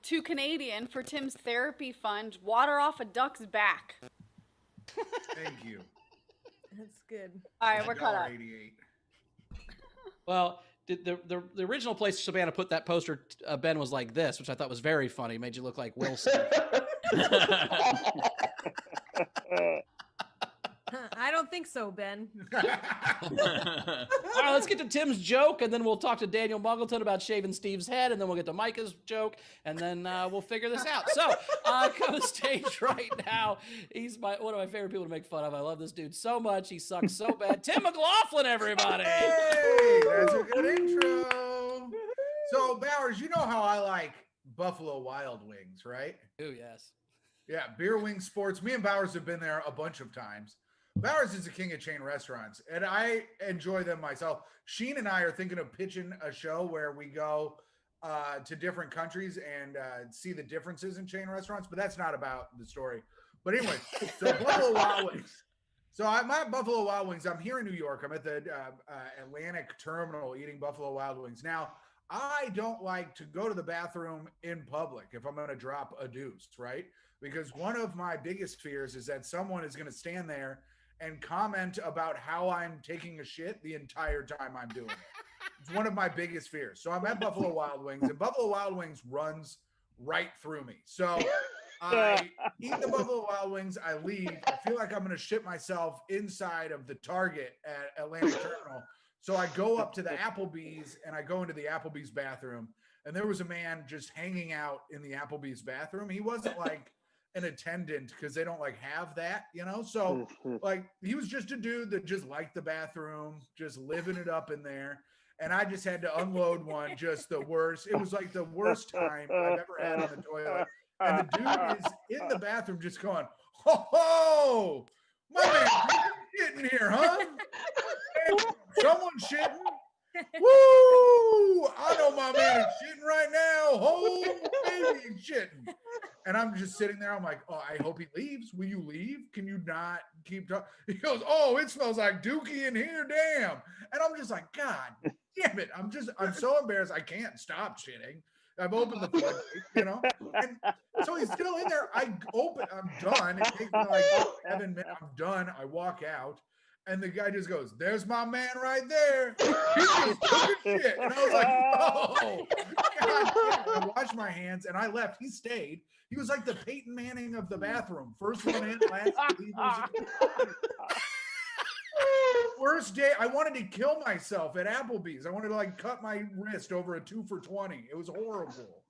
Speaker 3: to Canadian for Tim's therapy fund, water off a duck's back.
Speaker 9: Thank you.
Speaker 8: That's good.
Speaker 3: All right, we're caught up.
Speaker 9: $1.88.
Speaker 2: Well, the original place Savannah put that poster, Ben, was like this, which I thought was very funny. Made you look like Wilson.
Speaker 8: I don't think so, Ben.
Speaker 2: All right, let's get to Tim's joke, and then we'll talk to Daniel Muggleton about shaving Steve's head, and then we'll get to Myka's joke, and then we'll figure this out. So, come to the stage right now. He's one of my favorite people to make fun of. I love this dude so much. He sucks so bad. Tim McLaughlin, everybody.
Speaker 9: Hey, that's a good intro. So, Bowers, you know how I like Buffalo Wild Wings, right?
Speaker 2: Ooh, yes.
Speaker 9: Yeah, Beer Wing Sports. Me and Bowers have been there a bunch of times. Bowers is the king of chain restaurants, and I enjoy them myself. Sheen and I are thinking of pitching a show where we go to different countries and see the differences in chain restaurants, but that's not about the story. But anyway, so Buffalo Wild Wings. So I'm at Buffalo Wild Wings. I'm here in New York. I'm at the Atlantic Terminal eating Buffalo Wild Wings. Now, I don't like to go to the bathroom in public if I'm going to drop a deuce, right? Because one of my biggest fears is that someone is going to stand there and comment about how I'm taking a shit the entire time I'm doing it. It's one of my biggest fears. So I'm at Buffalo Wild Wings, and Buffalo Wild Wings runs right through me. So I eat the Buffalo Wild Wings, I leave. I feel like I'm going to shit myself inside of the Target at Atlantic Terminal. So I go up to the Applebee's, and I go into the Applebee's bathroom, and there was a man just hanging out in the Applebee's bathroom. He wasn't like an attendant because they don't like have that, you know? So like he was just a dude that just liked the bathroom, just living it up in there. And I just had to unload one, just the worst. It was like the worst time I've ever had on the toilet. And the dude is in the bathroom just going, ho, ho, my man, shitting here, huh? Someone shitting? Woo! I know my man is shitting right now. Oh, baby, he's shitting. And I'm just sitting there. I'm like, oh, I hope he leaves. Will you leave? Can you not keep talking? He goes, oh, it smells like dookie in here. Damn. And I'm just like, God damn it. I'm so embarrassed. I can't stop shitting. I've opened the floodgate, you know? And so he's still in there. I'm done. It takes me like 7 minutes. I'm done. I walk out. And the guy just goes, there's my man right there. He just took a shit. And I was like, oh, God. I washed my hands and I left. He stayed. He was like the Peyton Manning of the bathroom. First one in, last leave. Worst day. I wanted to kill myself at Applebee's. I wanted to like cut my wrist over a 2 for $20. It was horrible.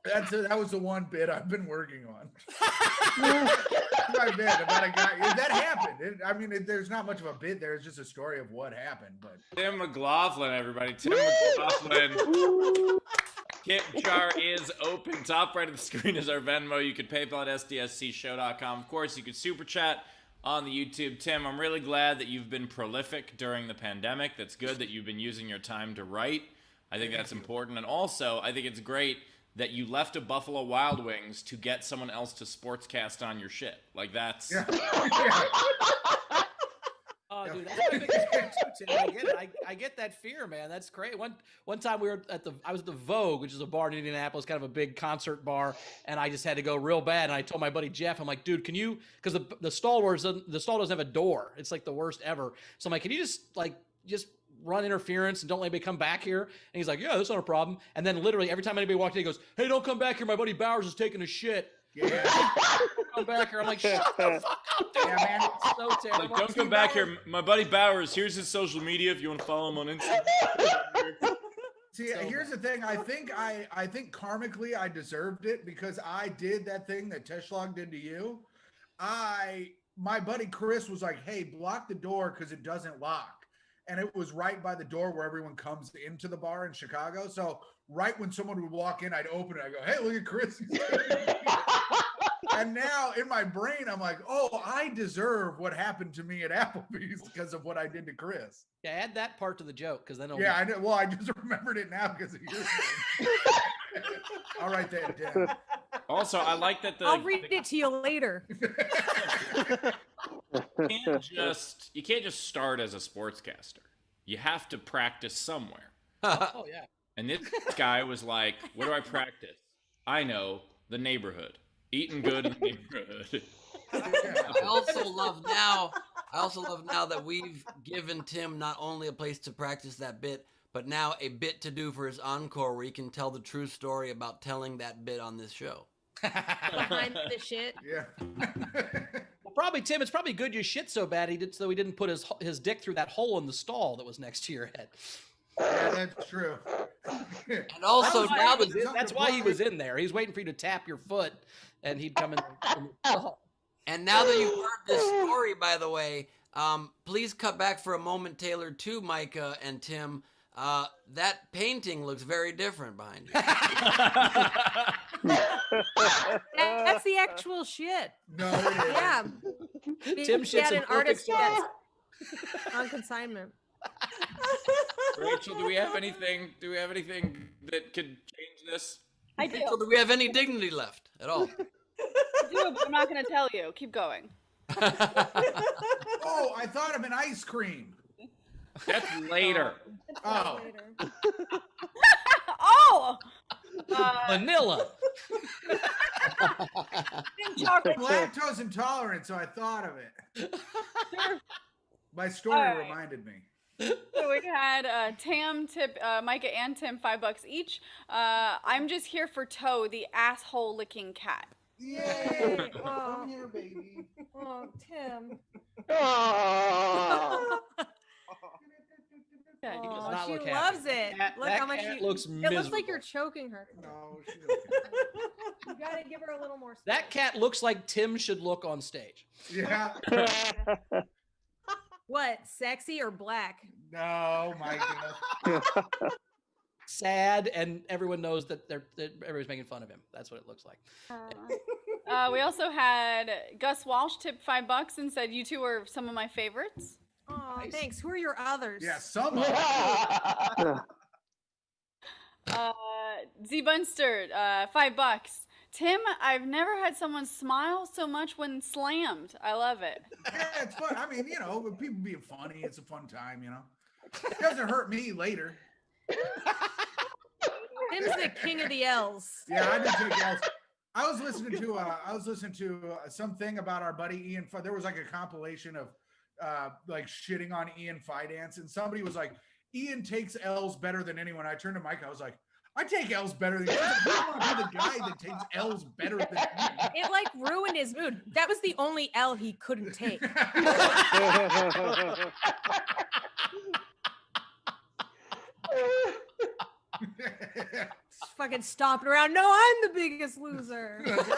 Speaker 9: That was the one bit I've been working on. My bit about a guy that happened. There's not much of a bit there. It's just a story of what happened. But
Speaker 1: Tim McLaughlin, everybody. Tim McLaughlin. Tip jar is open. Top right of the screen is our Venmo. You could PayPal at sdscshow.com. Of course, you could super chat on the YouTube. Tim, I'm really glad that you've been prolific during the pandemic. That's good that you've been using your time to write. I think that's important. And also, I think it's great that you left a Buffalo Wild Wings to get someone else to sportscast on your shit. Like, that's...
Speaker 9: yeah.
Speaker 2: Oh, dude, that's my biggest fear too, Tim. I get it. I get that fear, man. That's great. One time I was at the Vogue, which is a bar in Indianapolis, kind of a big concert bar, and I just had to go real bad. And I told my buddy Jeff, I'm like, dude, can you? Because the stall doesn't have a door. It's like the worst ever. So I'm like, can you just run interference and don't let anybody come back here? And he's like, yeah, that's not a problem. And then literally every time anybody walked in, he goes, hey, don't come back here. My buddy Bowers is taking a shit.
Speaker 9: Yeah.
Speaker 2: Come back here. I'm like, shut the fuck up, dude.
Speaker 9: Yeah, man.
Speaker 2: It's so terrible.
Speaker 1: Like, don't come back here. My buddy Bowers, here's his social media if you want to follow him on Instagram.
Speaker 9: See, here's the thing. I think karmically I deserved it because I did that thing that Teshlog did to you. My buddy Chris was like, "Hey, block the door because it doesn't lock," and it was right by the door where everyone comes into the bar in Chicago. So right when someone would walk in, I'd open it. I go, "Hey, look at Chris." And now in my brain, I'm like, "Oh, I deserve what happened to me at Applebee's because of what I did to Chris."
Speaker 2: Yeah, add that part to the joke because then.
Speaker 9: Yeah, I know. Well, I just remembered it now because of your thing. I'll write that down.
Speaker 1: Also, I like that
Speaker 8: I'll read it to you later.
Speaker 1: you can't just start as a sportscaster. You have to practice somewhere.
Speaker 2: Oh yeah.
Speaker 1: And this guy was like, "What do I practice? I know, the neighborhood. Eating good in the neighborhood."
Speaker 4: I also love now that we've given Tim not only a place to practice that bit, but now a bit to do for his encore where he can tell the true story about telling that bit on this show.
Speaker 8: Behind the shit.
Speaker 9: Yeah.
Speaker 2: Well, probably Tim. It's probably good you shit so bad he didn't put his dick through that hole in the stall that was next to your head.
Speaker 9: Yeah, that's true.
Speaker 4: And also
Speaker 2: That's why he was in there. He was waiting for you to tap your foot, and he'd come in the stall.
Speaker 4: And now that you've heard this story, by the way, please cut back for a moment, Taylor, to Myka and Tim. That painting looks very different behind you.
Speaker 8: That's the actual shit.
Speaker 9: No, it isn't.
Speaker 8: Yeah.
Speaker 2: Tim
Speaker 8: He had
Speaker 2: shits in
Speaker 8: an artist
Speaker 2: perfect
Speaker 8: that's on consignment.
Speaker 1: Rachel, do we have anything that could change this?
Speaker 3: I do.
Speaker 4: So do we have any dignity left at all?
Speaker 3: I do, but I'm not going to tell you. Keep going.
Speaker 9: Oh, I thought of an ice cream.
Speaker 1: That's later.
Speaker 9: Oh,
Speaker 3: Oh!
Speaker 2: Vanilla.
Speaker 3: Chocolate.
Speaker 9: I'm lactose intolerant, so I thought of it. My story
Speaker 3: All right.
Speaker 9: reminded me.
Speaker 3: So we had Tam tip Myka and Tim $5 each. I'm just here for Toe, the asshole licking cat.
Speaker 9: Yay!
Speaker 8: Oh.
Speaker 9: Come here, baby.
Speaker 8: Oh, Tim.
Speaker 3: Yeah, you
Speaker 8: Oh,
Speaker 2: not
Speaker 8: she
Speaker 2: look happy.
Speaker 8: loves it. Look
Speaker 2: That
Speaker 8: how much
Speaker 2: cat
Speaker 8: she
Speaker 2: looks
Speaker 8: It looks like
Speaker 2: miserable.
Speaker 8: you're choking her.
Speaker 9: No, she don't.
Speaker 8: You gotta give her a little more space.
Speaker 2: That cat looks like Tim should look on stage.
Speaker 9: Yeah.
Speaker 8: What? Sexy or black?
Speaker 9: No, my goodness.
Speaker 2: Sad, and everyone knows that everybody's making fun of him. That's what it looks like.
Speaker 3: We also had Gus Walsh tip $5 and said, "You two are some of my favorites."
Speaker 8: Oh,
Speaker 2: Nice.
Speaker 8: thanks. Who are your others?
Speaker 9: Yeah, some of them.
Speaker 3: Z Bunster, $5. Tim, I've never had someone smile so much when slammed. I love it.
Speaker 9: Yeah, it's fun. I mean, with people being funny, it's a fun time, It doesn't hurt me later.
Speaker 8: Tim's the king of the L's.
Speaker 9: Yeah, I did take L's. I was listening to something about our buddy Ian. There was like a compilation of like shitting on Ian Fidance, and somebody was like, "Ian takes L's better than anyone." I turned to Mike. I was like, "I take L's better than you. I want to be the guy that takes L's better than you."
Speaker 8: It like ruined his mood. That was the only L he couldn't take. Fucking stomping around. No, I'm the biggest loser.
Speaker 9: What's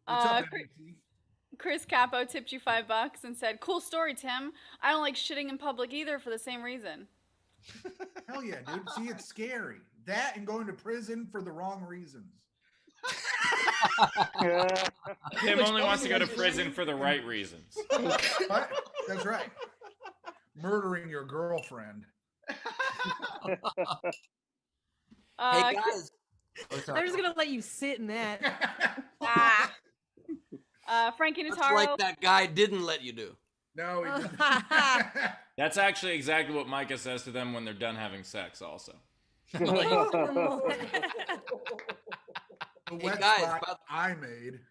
Speaker 9: up,
Speaker 3: Chris-
Speaker 9: NBT?
Speaker 3: Chris Capo tipped you $5 and said, "Cool story, Tim. I don't like shitting in public either for the same reason."
Speaker 9: Hell yeah, dude. See, it's scary. That and going to prison for the wrong reasons.
Speaker 1: Tim only wants to go to prison for the right reasons.
Speaker 9: But, that's right. Murdering your girlfriend.
Speaker 4: Hey
Speaker 3: Chris-
Speaker 4: guys. Oh, sorry.
Speaker 8: They're just gonna let you sit in that.
Speaker 3: Frankie
Speaker 4: Much
Speaker 3: Notaro.
Speaker 4: like that guy didn't let you do.
Speaker 9: No, he didn't.
Speaker 1: That's actually exactly what Myka says to them when they're done having sex, also.
Speaker 9: The
Speaker 4: Hey,
Speaker 9: wet
Speaker 4: guys,
Speaker 9: spot
Speaker 4: about-
Speaker 9: I made.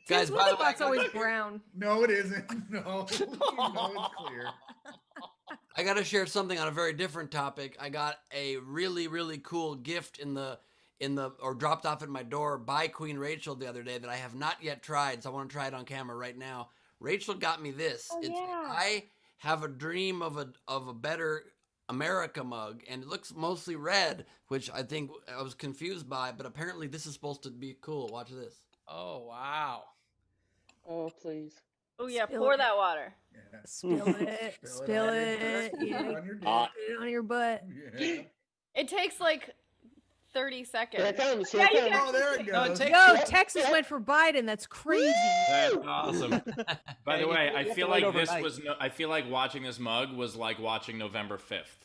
Speaker 4: Guys,
Speaker 8: Tim's
Speaker 4: by the way,
Speaker 8: spot's always brown.
Speaker 9: No, it isn't. No, it's clear.
Speaker 4: I got to share something on a very different topic. I got a really, really cool gift or dropped off at my door by Queen Rachel the other day that I have not yet tried. So I want to try it on camera right now. Rachel got me this.
Speaker 8: Oh, yeah.
Speaker 4: I have a dream of a better America mug, and it looks mostly red, which I think I was confused by, but apparently this is supposed to be cool. Watch this.
Speaker 2: Oh wow.
Speaker 6: Oh, please.
Speaker 3: Oh yeah,
Speaker 8: Spill
Speaker 3: pour
Speaker 8: it.
Speaker 3: that water.
Speaker 9: Yeah.
Speaker 8: Spill it. Spill
Speaker 9: on your
Speaker 8: it.
Speaker 9: butt,
Speaker 8: Yeah.
Speaker 9: on your dick.
Speaker 6: Hot.
Speaker 8: Put it on your butt.
Speaker 9: Yeah.
Speaker 3: It takes like 30 seconds.
Speaker 6: Here it comes. Here
Speaker 3: Yeah,
Speaker 6: it
Speaker 3: you
Speaker 6: comes.
Speaker 3: can
Speaker 9: Oh, there it
Speaker 2: No, it
Speaker 9: goes.
Speaker 2: takes-
Speaker 8: Yo,
Speaker 6: Yep,
Speaker 8: Texas
Speaker 6: yep.
Speaker 8: went for Biden. That's crazy.
Speaker 1: That's awesome. By the
Speaker 2: you-
Speaker 1: way,
Speaker 2: you
Speaker 1: I
Speaker 2: have to
Speaker 1: feel
Speaker 2: wait
Speaker 1: like this
Speaker 2: overnight.
Speaker 1: was. I feel like watching this mug was like watching November 5th.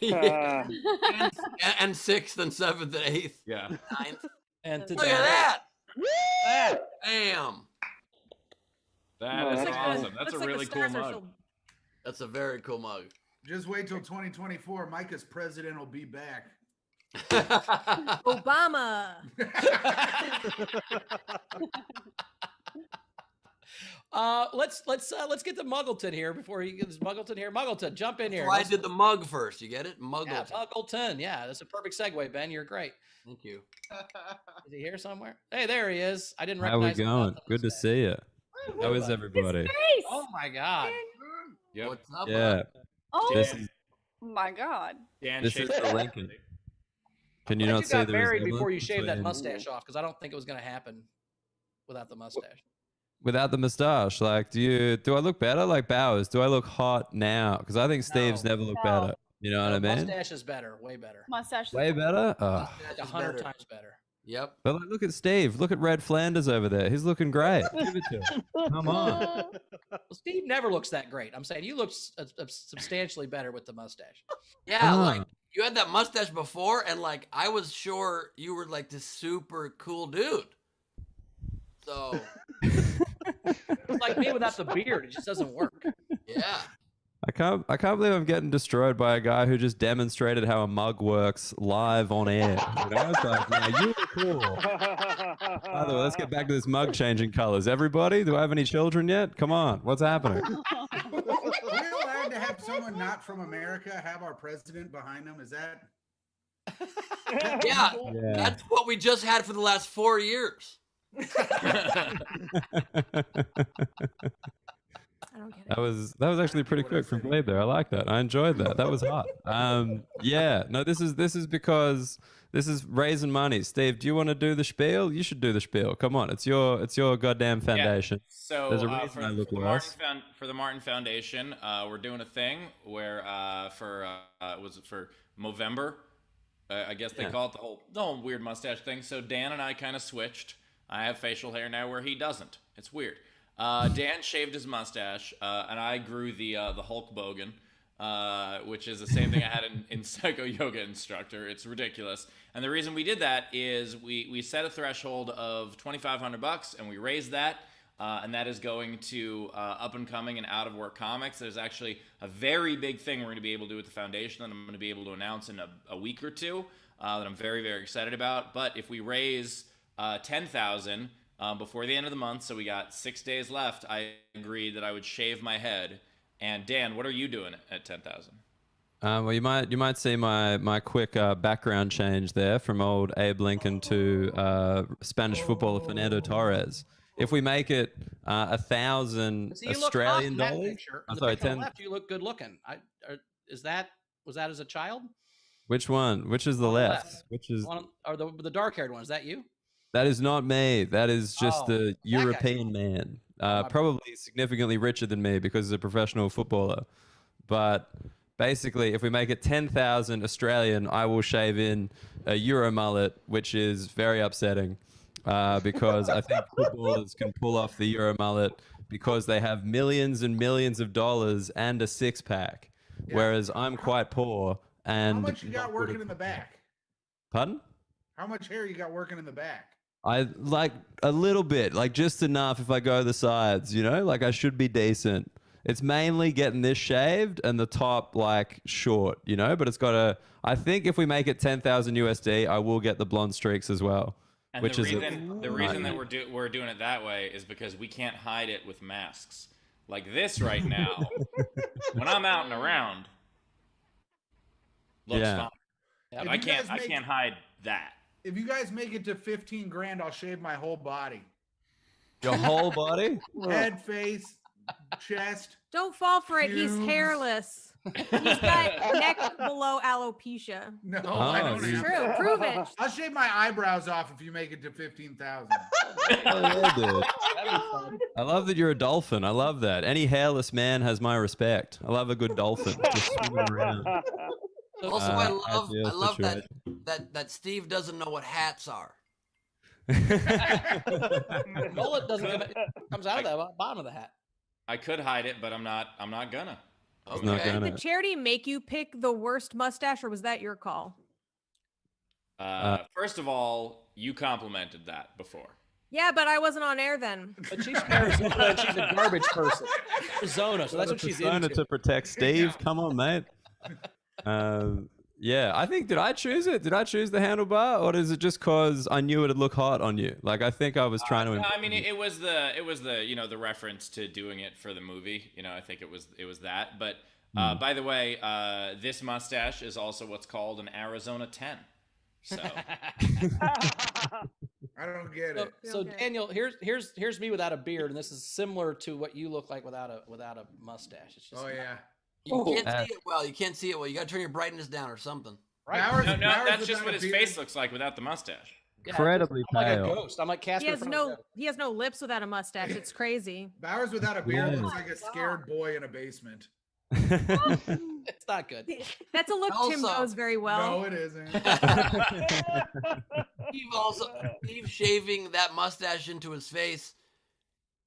Speaker 4: And 6th and 7th and 8th.
Speaker 1: Yeah.
Speaker 4: 9th.
Speaker 2: And to
Speaker 4: Look at that!
Speaker 2: that.
Speaker 4: Bam!
Speaker 1: That
Speaker 6: Oh,
Speaker 1: is
Speaker 6: that's
Speaker 1: awesome. That's
Speaker 8: Looks
Speaker 1: a
Speaker 8: like the
Speaker 1: really cool
Speaker 8: stars are
Speaker 1: mug.
Speaker 8: so-
Speaker 4: That's a very cool mug.
Speaker 9: Just wait till 2024. Myka's president will be back.
Speaker 8: Obama.
Speaker 2: Let's get to Muggleton here before he gets Muggleton here. Muggleton, jump in here.
Speaker 4: So I
Speaker 2: Let's-
Speaker 4: did the mug first. You get it?
Speaker 2: yeah,
Speaker 4: Muggleton.
Speaker 2: Muggleton. Yeah, that's a perfect segue, Ben. You're great.
Speaker 4: Thank you.
Speaker 2: Is he here somewhere? Hey, there he is. I didn't
Speaker 7: How we
Speaker 2: recognize him
Speaker 7: going?
Speaker 2: without the
Speaker 7: Good to
Speaker 2: mustache.
Speaker 7: see you. How is everybody?
Speaker 3: Face.
Speaker 2: Oh my god.
Speaker 1: Yep.
Speaker 4: What's up?
Speaker 7: Yeah,
Speaker 3: Oh
Speaker 7: this is
Speaker 3: my god.
Speaker 1: Dan
Speaker 7: this is
Speaker 1: shaped
Speaker 7: the
Speaker 1: it.
Speaker 7: Lincoln. Can you
Speaker 2: Glad
Speaker 7: not
Speaker 2: you
Speaker 7: see
Speaker 2: got
Speaker 7: the
Speaker 2: married
Speaker 7: resemblance
Speaker 2: before you shaved that
Speaker 7: between-
Speaker 2: mustache off? Because I don't think it was going to happen without the mustache.
Speaker 7: without the mustache? Like, do I look better? Like Bowers, do I look hot now? Because I think Steve's
Speaker 2: No.
Speaker 7: never looked
Speaker 3: No.
Speaker 7: better. You know what I mean?
Speaker 2: Mustache is better, way better,
Speaker 3: Mustache. is
Speaker 7: Way better. Oh.
Speaker 2: like
Speaker 4: Is
Speaker 2: 100
Speaker 4: better.
Speaker 2: times better.
Speaker 4: Yep.
Speaker 7: But like, look at Steve. Look at Red Flanders over there. He's looking great. Give it to him. Come on.
Speaker 2: Well, Steve never looks that great. I'm saying you look substantially better with the mustache.
Speaker 4: Yeah,
Speaker 7: Ah.
Speaker 4: like you had that mustache before, and like I was sure you were like this super cool dude. So
Speaker 2: It's like me without the beard. It just doesn't work.
Speaker 4: yeah.
Speaker 7: I can't believe I'm getting destroyed by a guy who just demonstrated how a mug works live on air. You know, it's like, now you were cool. By the way, let's get back to this mug changing colors. Everybody, do I have any children yet? Come on, what's happening?
Speaker 9: Are we allowed to have someone not from America have our president behind them? Is that?
Speaker 4: Yeah.
Speaker 7: Yeah.
Speaker 4: That's what we just had for the last 4 years.
Speaker 8: I don't get it.
Speaker 7: That was actually pretty quick from Gleib there. I like that. I enjoyed that. That was hot. Yeah. No, this is because this is raising money. Steve, do you want to do the spiel? You should do the spiel. Come on, it's your goddamn foundation.
Speaker 1: So
Speaker 7: There's a reason I look worse.
Speaker 1: for the Martin Foundation, we're doing a thing where was it for Movember? I guess they
Speaker 7: Yeah.
Speaker 1: call it the whole weird mustache thing. So Dan and I kind of switched. I have facial hair now where he doesn't. It's weird. Dan shaved his mustache, and I grew the Hulk Bogan, which is the same thing I had in Psycho Yoga Instructor. It's ridiculous. And the reason we did that is we set a threshold of $2,500, and we raised that. And that is going to up and coming and out of work comics. There's actually a very big thing we're going to be able to do with the foundation that I'm going to be able to announce in a week or two that I'm very, very excited about. But if we raise $10,000 before the end of the month, so we got 6 days left, I agreed that I would shave my head. And Dan, what are you doing at 10,000?
Speaker 7: Well, you might see my quick background change there from old Abe Lincoln to Spanish footballer Fernando Torres. If we make it 1,000
Speaker 2: See, you look hot
Speaker 7: Australian
Speaker 2: in that
Speaker 7: dollars,
Speaker 2: picture.
Speaker 7: I'm
Speaker 2: In the
Speaker 7: sorry,
Speaker 2: picture on the
Speaker 7: 10.
Speaker 2: left, you look good looking. Was that as a child?
Speaker 7: Which one? Which is the
Speaker 2: On the
Speaker 7: left?
Speaker 2: left.
Speaker 7: Which is
Speaker 2: Or the dark haired one? Is that you?
Speaker 7: that is not me. That is just
Speaker 2: Oh,
Speaker 7: the
Speaker 2: that guy's
Speaker 7: European man.
Speaker 2: my
Speaker 7: Probably significantly richer than me because he's a professional footballer. But basically, if we make it 10,000 Australian, I will shave in a Euro mullet, which is very upsetting because I think footballers can pull off the Euro mullet because they have millions and millions of dollars and a six pack,
Speaker 9: Yeah.
Speaker 7: whereas I'm quite poor. And
Speaker 9: How much you got
Speaker 7: not good
Speaker 9: working
Speaker 7: at-
Speaker 9: in the back?
Speaker 7: Pardon?
Speaker 9: How much hair you got working in the back?
Speaker 7: I like a little bit, like just enough if I go the sides, you know, like I should be decent. It's mainly getting this shaved and the top like short, you know, but it's got I think if we make it 10,000 USD, I will get the blonde streaks as well.
Speaker 1: And
Speaker 7: Which
Speaker 1: the
Speaker 7: is
Speaker 1: reason that we're doing it that way is because we can't hide it with masks. Like this right now, when I'm out and around, looks
Speaker 7: Yeah.
Speaker 1: fine.
Speaker 2: Yeah,
Speaker 1: But
Speaker 9: If
Speaker 1: I
Speaker 9: you
Speaker 1: can't
Speaker 9: guys make-
Speaker 1: hide that.
Speaker 9: If you guys make it to 15 grand, I'll shave my whole body.
Speaker 7: Your whole body?
Speaker 9: Head, face, chest.
Speaker 8: Don't fall for it. He's
Speaker 9: Pubes.
Speaker 8: hairless. He's got neck below alopecia.
Speaker 9: No,
Speaker 7: Oh,
Speaker 9: I don't
Speaker 8: It's
Speaker 9: have
Speaker 8: true.
Speaker 9: that.
Speaker 8: Prove it.
Speaker 9: I'll shave my eyebrows off if you make it to 15,000.
Speaker 7: Oh, yeah, dude. I love that you're a dolphin. I love that. Any hairless man has my respect. I love a good dolphin. Just swimming around.
Speaker 4: Also, I
Speaker 7: ideal
Speaker 4: love
Speaker 7: situation.
Speaker 4: that Steve doesn't know what hats are.
Speaker 2: Mullet doesn't comes out of the bottom of the hat.
Speaker 1: I could hide it, but I'm not gonna.
Speaker 7: He's not
Speaker 4: Okay.
Speaker 7: gonna.
Speaker 8: Did Charity make you pick the worst mustache, or was that your call?
Speaker 1: First of all, you complimented that before.
Speaker 8: Yeah, but I wasn't on air then.
Speaker 2: But she's from Arizona and she's a garbage person. Arizona, so that's what she's
Speaker 7: Persona
Speaker 2: into.
Speaker 7: to protect Steve. Come on, mate. Yeah, I think, did I choose it? Did I choose the handlebar, or is it just cause I knew it'd look hot on you? Like, I think I was trying to.
Speaker 1: No, I mean, it was the the reference to doing it for the movie. I think it was that. But by the way, this mustache is also what's called an Arizona 10. So
Speaker 9: I don't get it.
Speaker 2: So
Speaker 8: Okay.
Speaker 2: Daniel, here's me without a beard, and this is similar to what you look like without a mustache. It's just
Speaker 9: Oh yeah.
Speaker 4: You can't see it well. You can't see it well. You got to turn your brightness down or something.
Speaker 2: right.
Speaker 9: Bowers-
Speaker 1: no,
Speaker 9: Bowers
Speaker 1: that's just
Speaker 9: without
Speaker 1: what
Speaker 9: a
Speaker 1: his
Speaker 9: beard.
Speaker 1: face looks like without the mustache.
Speaker 2: Yeah,
Speaker 7: Incredibly
Speaker 2: I'm like a
Speaker 7: pale.
Speaker 2: ghost. I'm like Casper.
Speaker 8: He has
Speaker 2: from
Speaker 8: no lips without a mustache. It's crazy.
Speaker 9: Bowers without a beard
Speaker 7: Yeah.
Speaker 9: looks like a scared boy in a basement.
Speaker 2: It's not good.
Speaker 8: That's a look Tim
Speaker 4: Also-
Speaker 8: knows very well.
Speaker 9: No, it isn't.
Speaker 4: Steve shaving that mustache into his face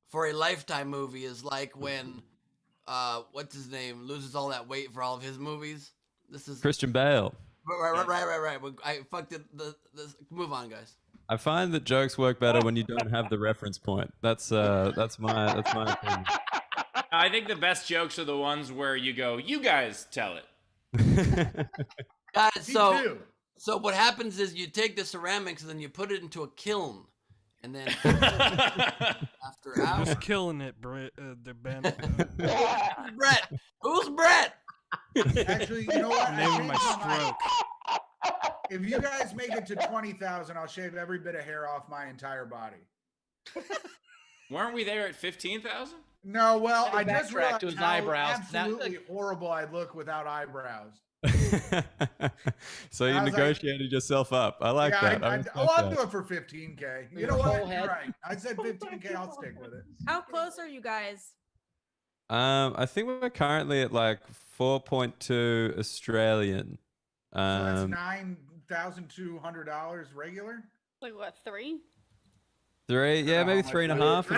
Speaker 4: for a Lifetime movie is like when what's his name loses all that weight for all of his movies. This is
Speaker 7: Christian Bale.
Speaker 4: right. I fucked it. Move on, guys.
Speaker 7: I find that jokes work better when you don't have the reference point. That's my opinion.
Speaker 1: I think the best jokes are the ones where you go, "You guys tell it."
Speaker 4: Guys,
Speaker 9: Me
Speaker 4: so
Speaker 9: too.
Speaker 4: so what happens is you take the ceramics and then you put it into a kiln, and then after hours.
Speaker 5: Just killing it, Brett. The band.
Speaker 4: Brett, who's Brett?
Speaker 9: Actually, you know what? I
Speaker 5: Name of
Speaker 9: changed
Speaker 5: my
Speaker 9: my mind.
Speaker 5: stroke.
Speaker 9: If you guys make it to 20,000, I'll shave every bit of hair off my entire body.
Speaker 1: Weren't we there at 15,000?
Speaker 9: No, well,
Speaker 2: Had to
Speaker 9: I just
Speaker 2: backtrack
Speaker 9: realized
Speaker 2: to his
Speaker 9: how
Speaker 2: eyebrows. Now-
Speaker 9: absolutely horrible I'd look without eyebrows.
Speaker 7: So you
Speaker 9: I was like-
Speaker 7: negotiated yourself up. I like
Speaker 9: yeah,
Speaker 7: that.
Speaker 9: I'll do it for 15K. You
Speaker 2: Your
Speaker 9: know
Speaker 2: whole
Speaker 9: what?
Speaker 2: head?
Speaker 9: You're right. I said 15K. I'll stick with it.
Speaker 8: How close are you guys?
Speaker 7: I think we're currently at like 4.2 Australian.
Speaker 9: So that's
Speaker 7: Um,
Speaker 9: $9,200 regular.
Speaker 3: Like what, 3?
Speaker 7: 3, yeah, maybe 3.5.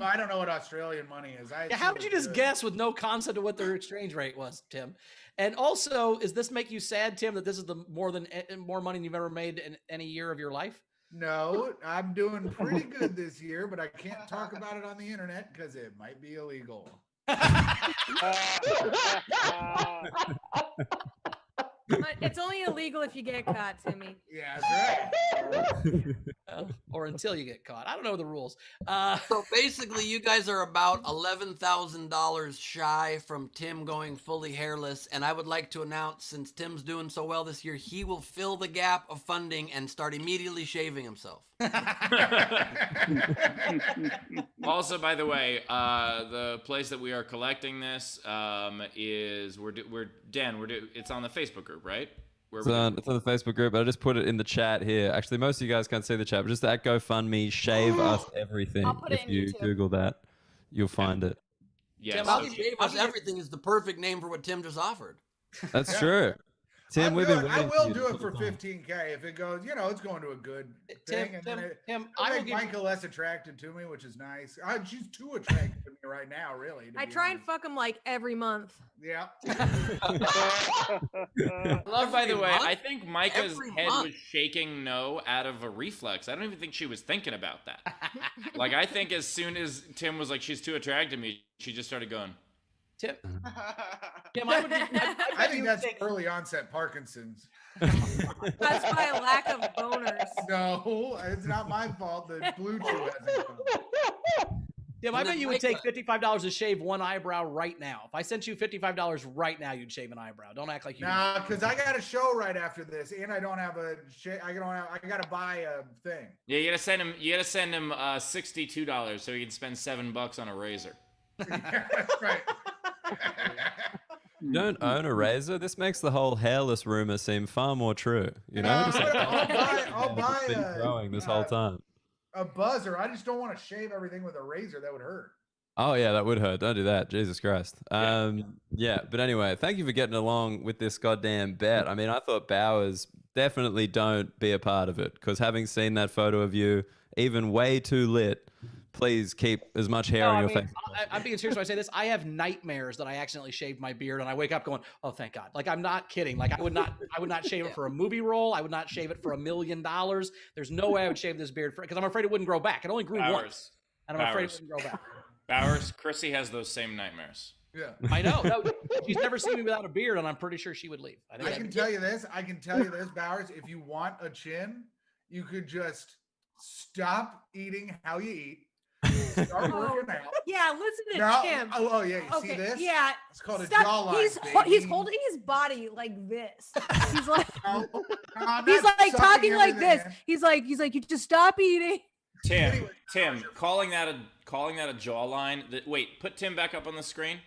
Speaker 9: I don't know what Australian money is.
Speaker 2: Yeah, how did you just guess with no concept of what their exchange rate was, Tim? And also, does this make you sad, Tim, that this is the more money than you've ever made in any year of your life?
Speaker 9: No, I'm doing pretty good this year, but I can't talk about it on the internet because it might be illegal.
Speaker 8: It's only illegal if you get caught, Timmy.
Speaker 9: Yeah, that's right.
Speaker 2: Or until you get caught. I don't know the rules.
Speaker 4: So basically, you guys are about $11,000 shy from Tim going fully hairless, and I would like to announce, since Tim's doing so well this year, he will fill the gap of funding and start immediately shaving himself.
Speaker 1: Also, by the way, the place that we are collecting this is it's on the Facebook group, right? Where
Speaker 7: It's on the Facebook group. I just put it in the chat here. Actually, most of you guys can't see the chat, but just at GoFundMe, shave us everything.
Speaker 3: I'll put it
Speaker 7: If
Speaker 3: in
Speaker 7: you
Speaker 3: YouTube.
Speaker 7: Google that, you'll find it.
Speaker 1: Yeah,
Speaker 2: Tim,
Speaker 1: so-
Speaker 2: I'll give you-
Speaker 4: Shave us everything is the perfect name for what Tim just offered.
Speaker 7: That's
Speaker 9: Yeah.
Speaker 7: true. Tim, we've been
Speaker 9: I
Speaker 7: waiting
Speaker 9: will
Speaker 7: you
Speaker 9: do
Speaker 7: to
Speaker 9: it
Speaker 7: put
Speaker 9: for
Speaker 7: this on.
Speaker 9: 15K if it goes. It's going to a good thing, and then
Speaker 2: Tim,
Speaker 9: I
Speaker 2: I will
Speaker 9: make
Speaker 2: give you,
Speaker 9: Myka less attracted to me, which is nice. She's too attracted to me right now, really. to
Speaker 8: I
Speaker 9: be
Speaker 8: try and
Speaker 9: honest.
Speaker 8: fuck him like every month.
Speaker 9: Yeah.
Speaker 1: Love, by the
Speaker 4: Every
Speaker 1: way,
Speaker 4: month?
Speaker 1: I think Micah's
Speaker 4: Every
Speaker 1: head
Speaker 4: month.
Speaker 1: was shaking no out of a reflex. I don't even think she was thinking about that. Like, I think as soon as Tim was like, she's too attracted to me, she just started going.
Speaker 2: Tim, I would.
Speaker 9: I think that's early onset Parkinson's.
Speaker 8: That's my lack of boners.
Speaker 9: No, it's not my fault. The blue chew hasn't come.
Speaker 2: Tim, I
Speaker 4: And
Speaker 2: bet
Speaker 4: then
Speaker 2: you would take
Speaker 4: Myka-
Speaker 2: $55 to shave one eyebrow right now. If I sent you $55 right now, you'd shave an eyebrow. Don't act like you.
Speaker 9: Nah, because I got a show right after this, and I don't have I got to buy a thing.
Speaker 1: Yeah, you gotta send him $62 so he can spend $7 on a razor.
Speaker 9: Yeah, that's right.
Speaker 7: You don't own a razor. This makes the whole hairless rumor seem far more true. You know, just like,
Speaker 9: I'll buy
Speaker 7: it's been growing this whole time.
Speaker 9: a buzzer. I just don't want to shave everything with a razor. That would hurt.
Speaker 7: Oh yeah, that would hurt. Don't do that. Jesus Christ. Yeah, but anyway, thank you for getting along with this goddamn bet. I mean, I thought Bowers definitely don't be a part of it because having seen that photo of you, even way too lit, please keep as much hair on your face.
Speaker 2: I'm being serious when I say this. I have nightmares that I accidentally shaved my beard and I wake up going, "Oh, thank God!" Like I'm not kidding. Like I would not shave it for a movie role. I would not shave it for $1 million. There's no way I would shave this beard because I'm afraid it wouldn't grow back. It only grew once, and I'm afraid it wouldn't grow back.
Speaker 1: Bowers, Chrissy has those same nightmares.
Speaker 9: Yeah,
Speaker 2: I know. No, she's never seen me without a beard, and I'm pretty sure she would leave.
Speaker 9: I can tell you this, Bowers. If you want a chin, you could just stop eating how you eat. Start working out.
Speaker 8: Yeah, listen to Tim.
Speaker 9: Oh yeah, you see this?
Speaker 8: Yeah,
Speaker 9: it's called a jawline.
Speaker 8: He's holding his body like this. He's like,
Speaker 9: I'm
Speaker 8: he's
Speaker 9: not
Speaker 8: like
Speaker 9: sucking
Speaker 8: talking like this.
Speaker 9: everything
Speaker 8: He's like, you just stop eating.
Speaker 1: Tim, calling that a jawline. Wait, put Tim back up on the screen.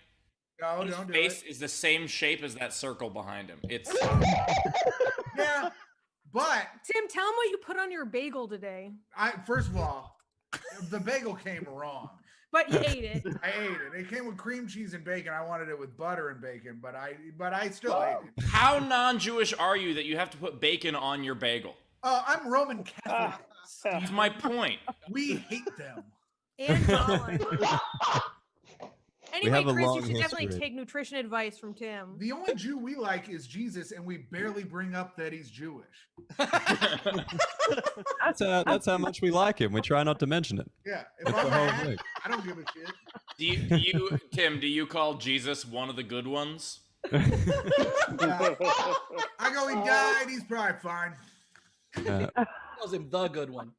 Speaker 9: No,
Speaker 1: His
Speaker 9: don't do
Speaker 1: face
Speaker 9: it.
Speaker 1: is the same shape as that circle behind him. It's
Speaker 9: Yeah, but
Speaker 8: Tim, tell him what you put on your bagel today.
Speaker 9: first of all, the bagel came wrong.
Speaker 8: But you ate it.
Speaker 9: I ate it. It came with cream cheese and bacon. I wanted it with butter and bacon, but I still ate it.
Speaker 1: how non-Jewish are you that you have to put bacon on your bagel?
Speaker 9: I'm Roman Catholic.
Speaker 1: That's my point.
Speaker 9: We hate them.
Speaker 8: And jawline. Anyway,
Speaker 7: have a
Speaker 8: Chris,
Speaker 7: long
Speaker 8: you should definitely
Speaker 7: history.
Speaker 8: take nutrition advice from Tim.
Speaker 9: The only Jew we like is Jesus, and we barely bring up that he's Jewish.
Speaker 7: That's how much we like him. We try not to mention it.
Speaker 9: Yeah, if
Speaker 7: That's
Speaker 9: I'm
Speaker 7: the whole
Speaker 9: mad,
Speaker 7: thing.
Speaker 9: I don't give a shit.
Speaker 1: Tim, do you call Jesus one of the good ones?
Speaker 9: I go, he died. He's probably fine.
Speaker 2: Calls him the good one.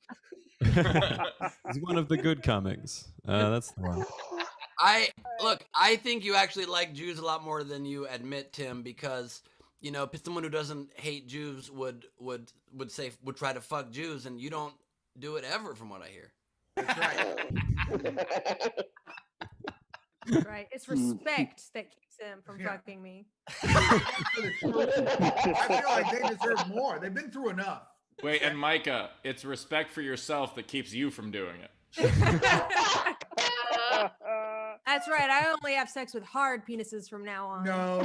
Speaker 7: He's one of the good comings. That's the one.
Speaker 4: I think you actually like Jews a lot more than you admit, Tim, because someone who doesn't hate Jews would try to fuck Jews, and you don't do it ever, from what I hear.
Speaker 9: That's right.
Speaker 8: Right. It's respect that keeps him from fucking me.
Speaker 9: I feel like they deserve more. They've been through enough.
Speaker 1: Wait, and Myka, it's respect for yourself that keeps you from doing it.
Speaker 8: That's right. I only have sex with hard penises from now on.
Speaker 9: No.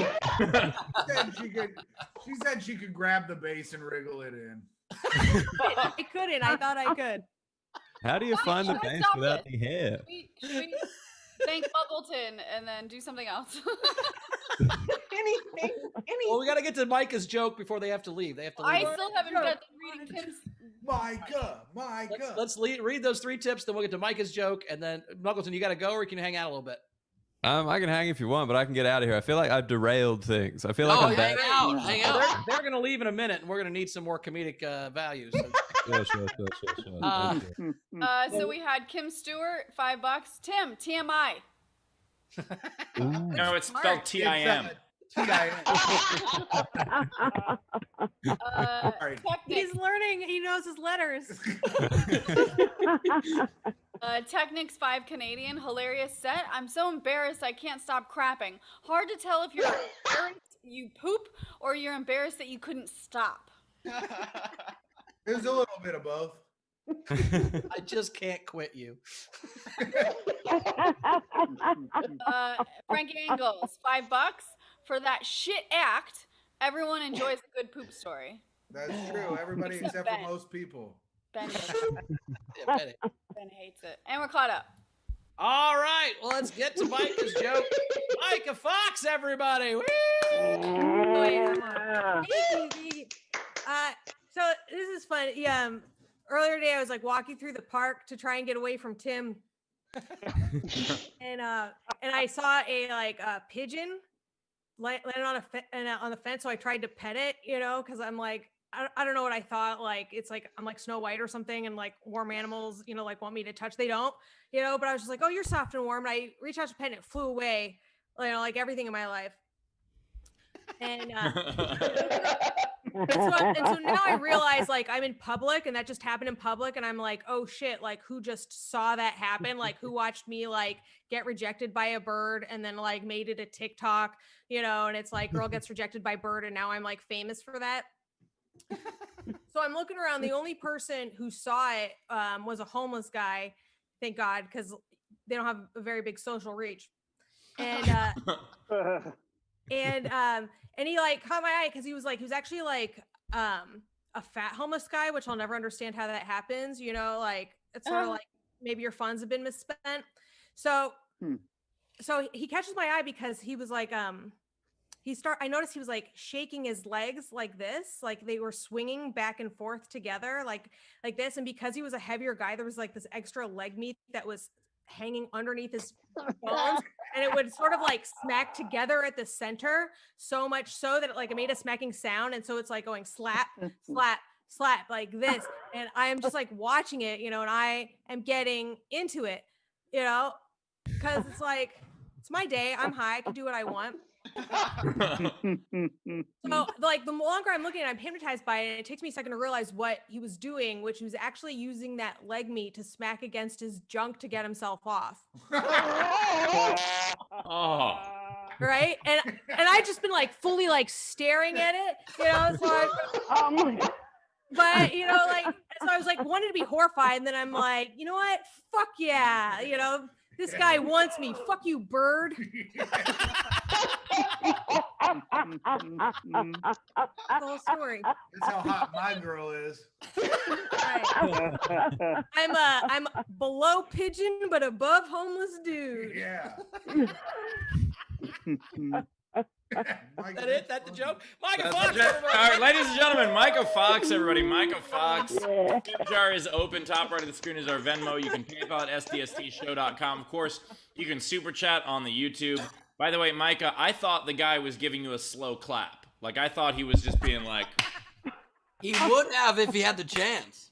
Speaker 9: She said she could grab the base and wriggle it in.
Speaker 8: I couldn't. I thought I could.
Speaker 7: How do you find the
Speaker 3: should I
Speaker 7: base
Speaker 3: stop
Speaker 7: without
Speaker 3: it?
Speaker 7: any hair?
Speaker 3: Should we thank Muggleton and then do something else?
Speaker 2: Well, we got to get to Micah's joke before they have to leave. They have to leave.
Speaker 3: I still haven't got to reading Tim's.
Speaker 9: Myka.
Speaker 2: Let's read those 3 tips, then we'll get to Micah's joke, and then Muggleton, you got to go, or can you hang out a little bit?
Speaker 7: I can hang if you want, but I can get out of here. I feel like I've derailed things. I feel like I'm back.
Speaker 4: Hang out.
Speaker 2: They're going to leave in a minute, and we're going to need some more comedic values. So.
Speaker 7: Sure.
Speaker 3: So we had Kim Stewart, $5. Tim, TMI.
Speaker 1: No, it's spelled T-I-M.
Speaker 8: He's learning. He knows his letters.
Speaker 3: Technics 5 Canadian. Hilarious set. I'm so embarrassed I can't stop crapping. Hard to tell if you're embarrassed you poop or you're embarrassed that you couldn't stop.
Speaker 9: There's a little bit of both.
Speaker 2: I just can't quit you.
Speaker 3: Frank Angles, $5 for that shit act. Everyone enjoys a good poop story.
Speaker 9: That's true. Everybody except for most people.
Speaker 3: Ben,
Speaker 2: Yeah,
Speaker 3: Ben hates it. And we're caught up.
Speaker 2: all right, well, let's get to Micah's joke. Micah Fox, everybody. Woo!
Speaker 8: Oh, yeah. Thank you. So this is fun. Yeah. Earlier today, I was like walking through the park to try and get away from Tim, and I saw a pigeon landed on the fence. So I tried to pet it, because I'm like, I don't know what I thought. Like it's like I'm like Snow White or something, and like warm animals, like want me to touch. They don't, But I was just like, oh, you're soft and warm. And I reached out to pet it, and it flew away, like everything in my life. And And so now I realize like I'm in public and that just happened in public and I'm like, oh shit, like who just saw that happen? Like who watched me like get rejected by a bird and then like made it a TikTok, and it's like girl gets rejected by bird and now I'm like famous for that. So I'm looking around. The only person who saw it was a homeless guy, thank God, because they don't have a very big social reach. And and he like caught my eye because he was actually like a fat homeless guy, which I'll never understand how that happens. Like it's sort of like maybe your funds have been misspent. So he catches my eye because he was like I noticed he was like shaking his legs like this, like they were swinging back and forth together like this. And because he was a heavier guy, there was like this extra leg meat that was hanging underneath his bones and it would sort of like smack together at the center, so much so that it made a smacking sound. And so it's like going slap, slap, slap like this. And I am just like watching it, and I am getting into it, because it's like, it's my day. I'm high. I can do what I want. So like the longer I'm looking at it, I'm hypnotized by it. And it takes me a second to realize what he was doing, which he was actually using that leg meat to smack against his junk to get himself off.
Speaker 1: Oh.
Speaker 8: Right. And I just been like fully like staring at it, so like,
Speaker 6: Oh my God.
Speaker 8: but so I was like wanted to be horrified, and then I'm like, you know what? Fuck yeah. This guy wants me. Fuck you, bird. The whole story.
Speaker 9: That's how hot my girl is.
Speaker 8: Right. I'm below pigeon, but above homeless dude.
Speaker 9: Yeah.
Speaker 2: That it? That the joke? Myka
Speaker 1: That's
Speaker 2: Fox,
Speaker 1: the joke.
Speaker 2: everybody.
Speaker 1: All right, ladies and gentlemen, Myka Fox, everybody. Myka Fox.
Speaker 6: Yeah.
Speaker 1: Tip jar is open. Top right of the screen is our Venmo. You can PayPal at sdstshow.com. Of course, you can super chat on the YouTube. By the way, Myka, I thought the guy was giving you a slow clap. Like, I thought he was just being like...
Speaker 4: He would have if he had the chance.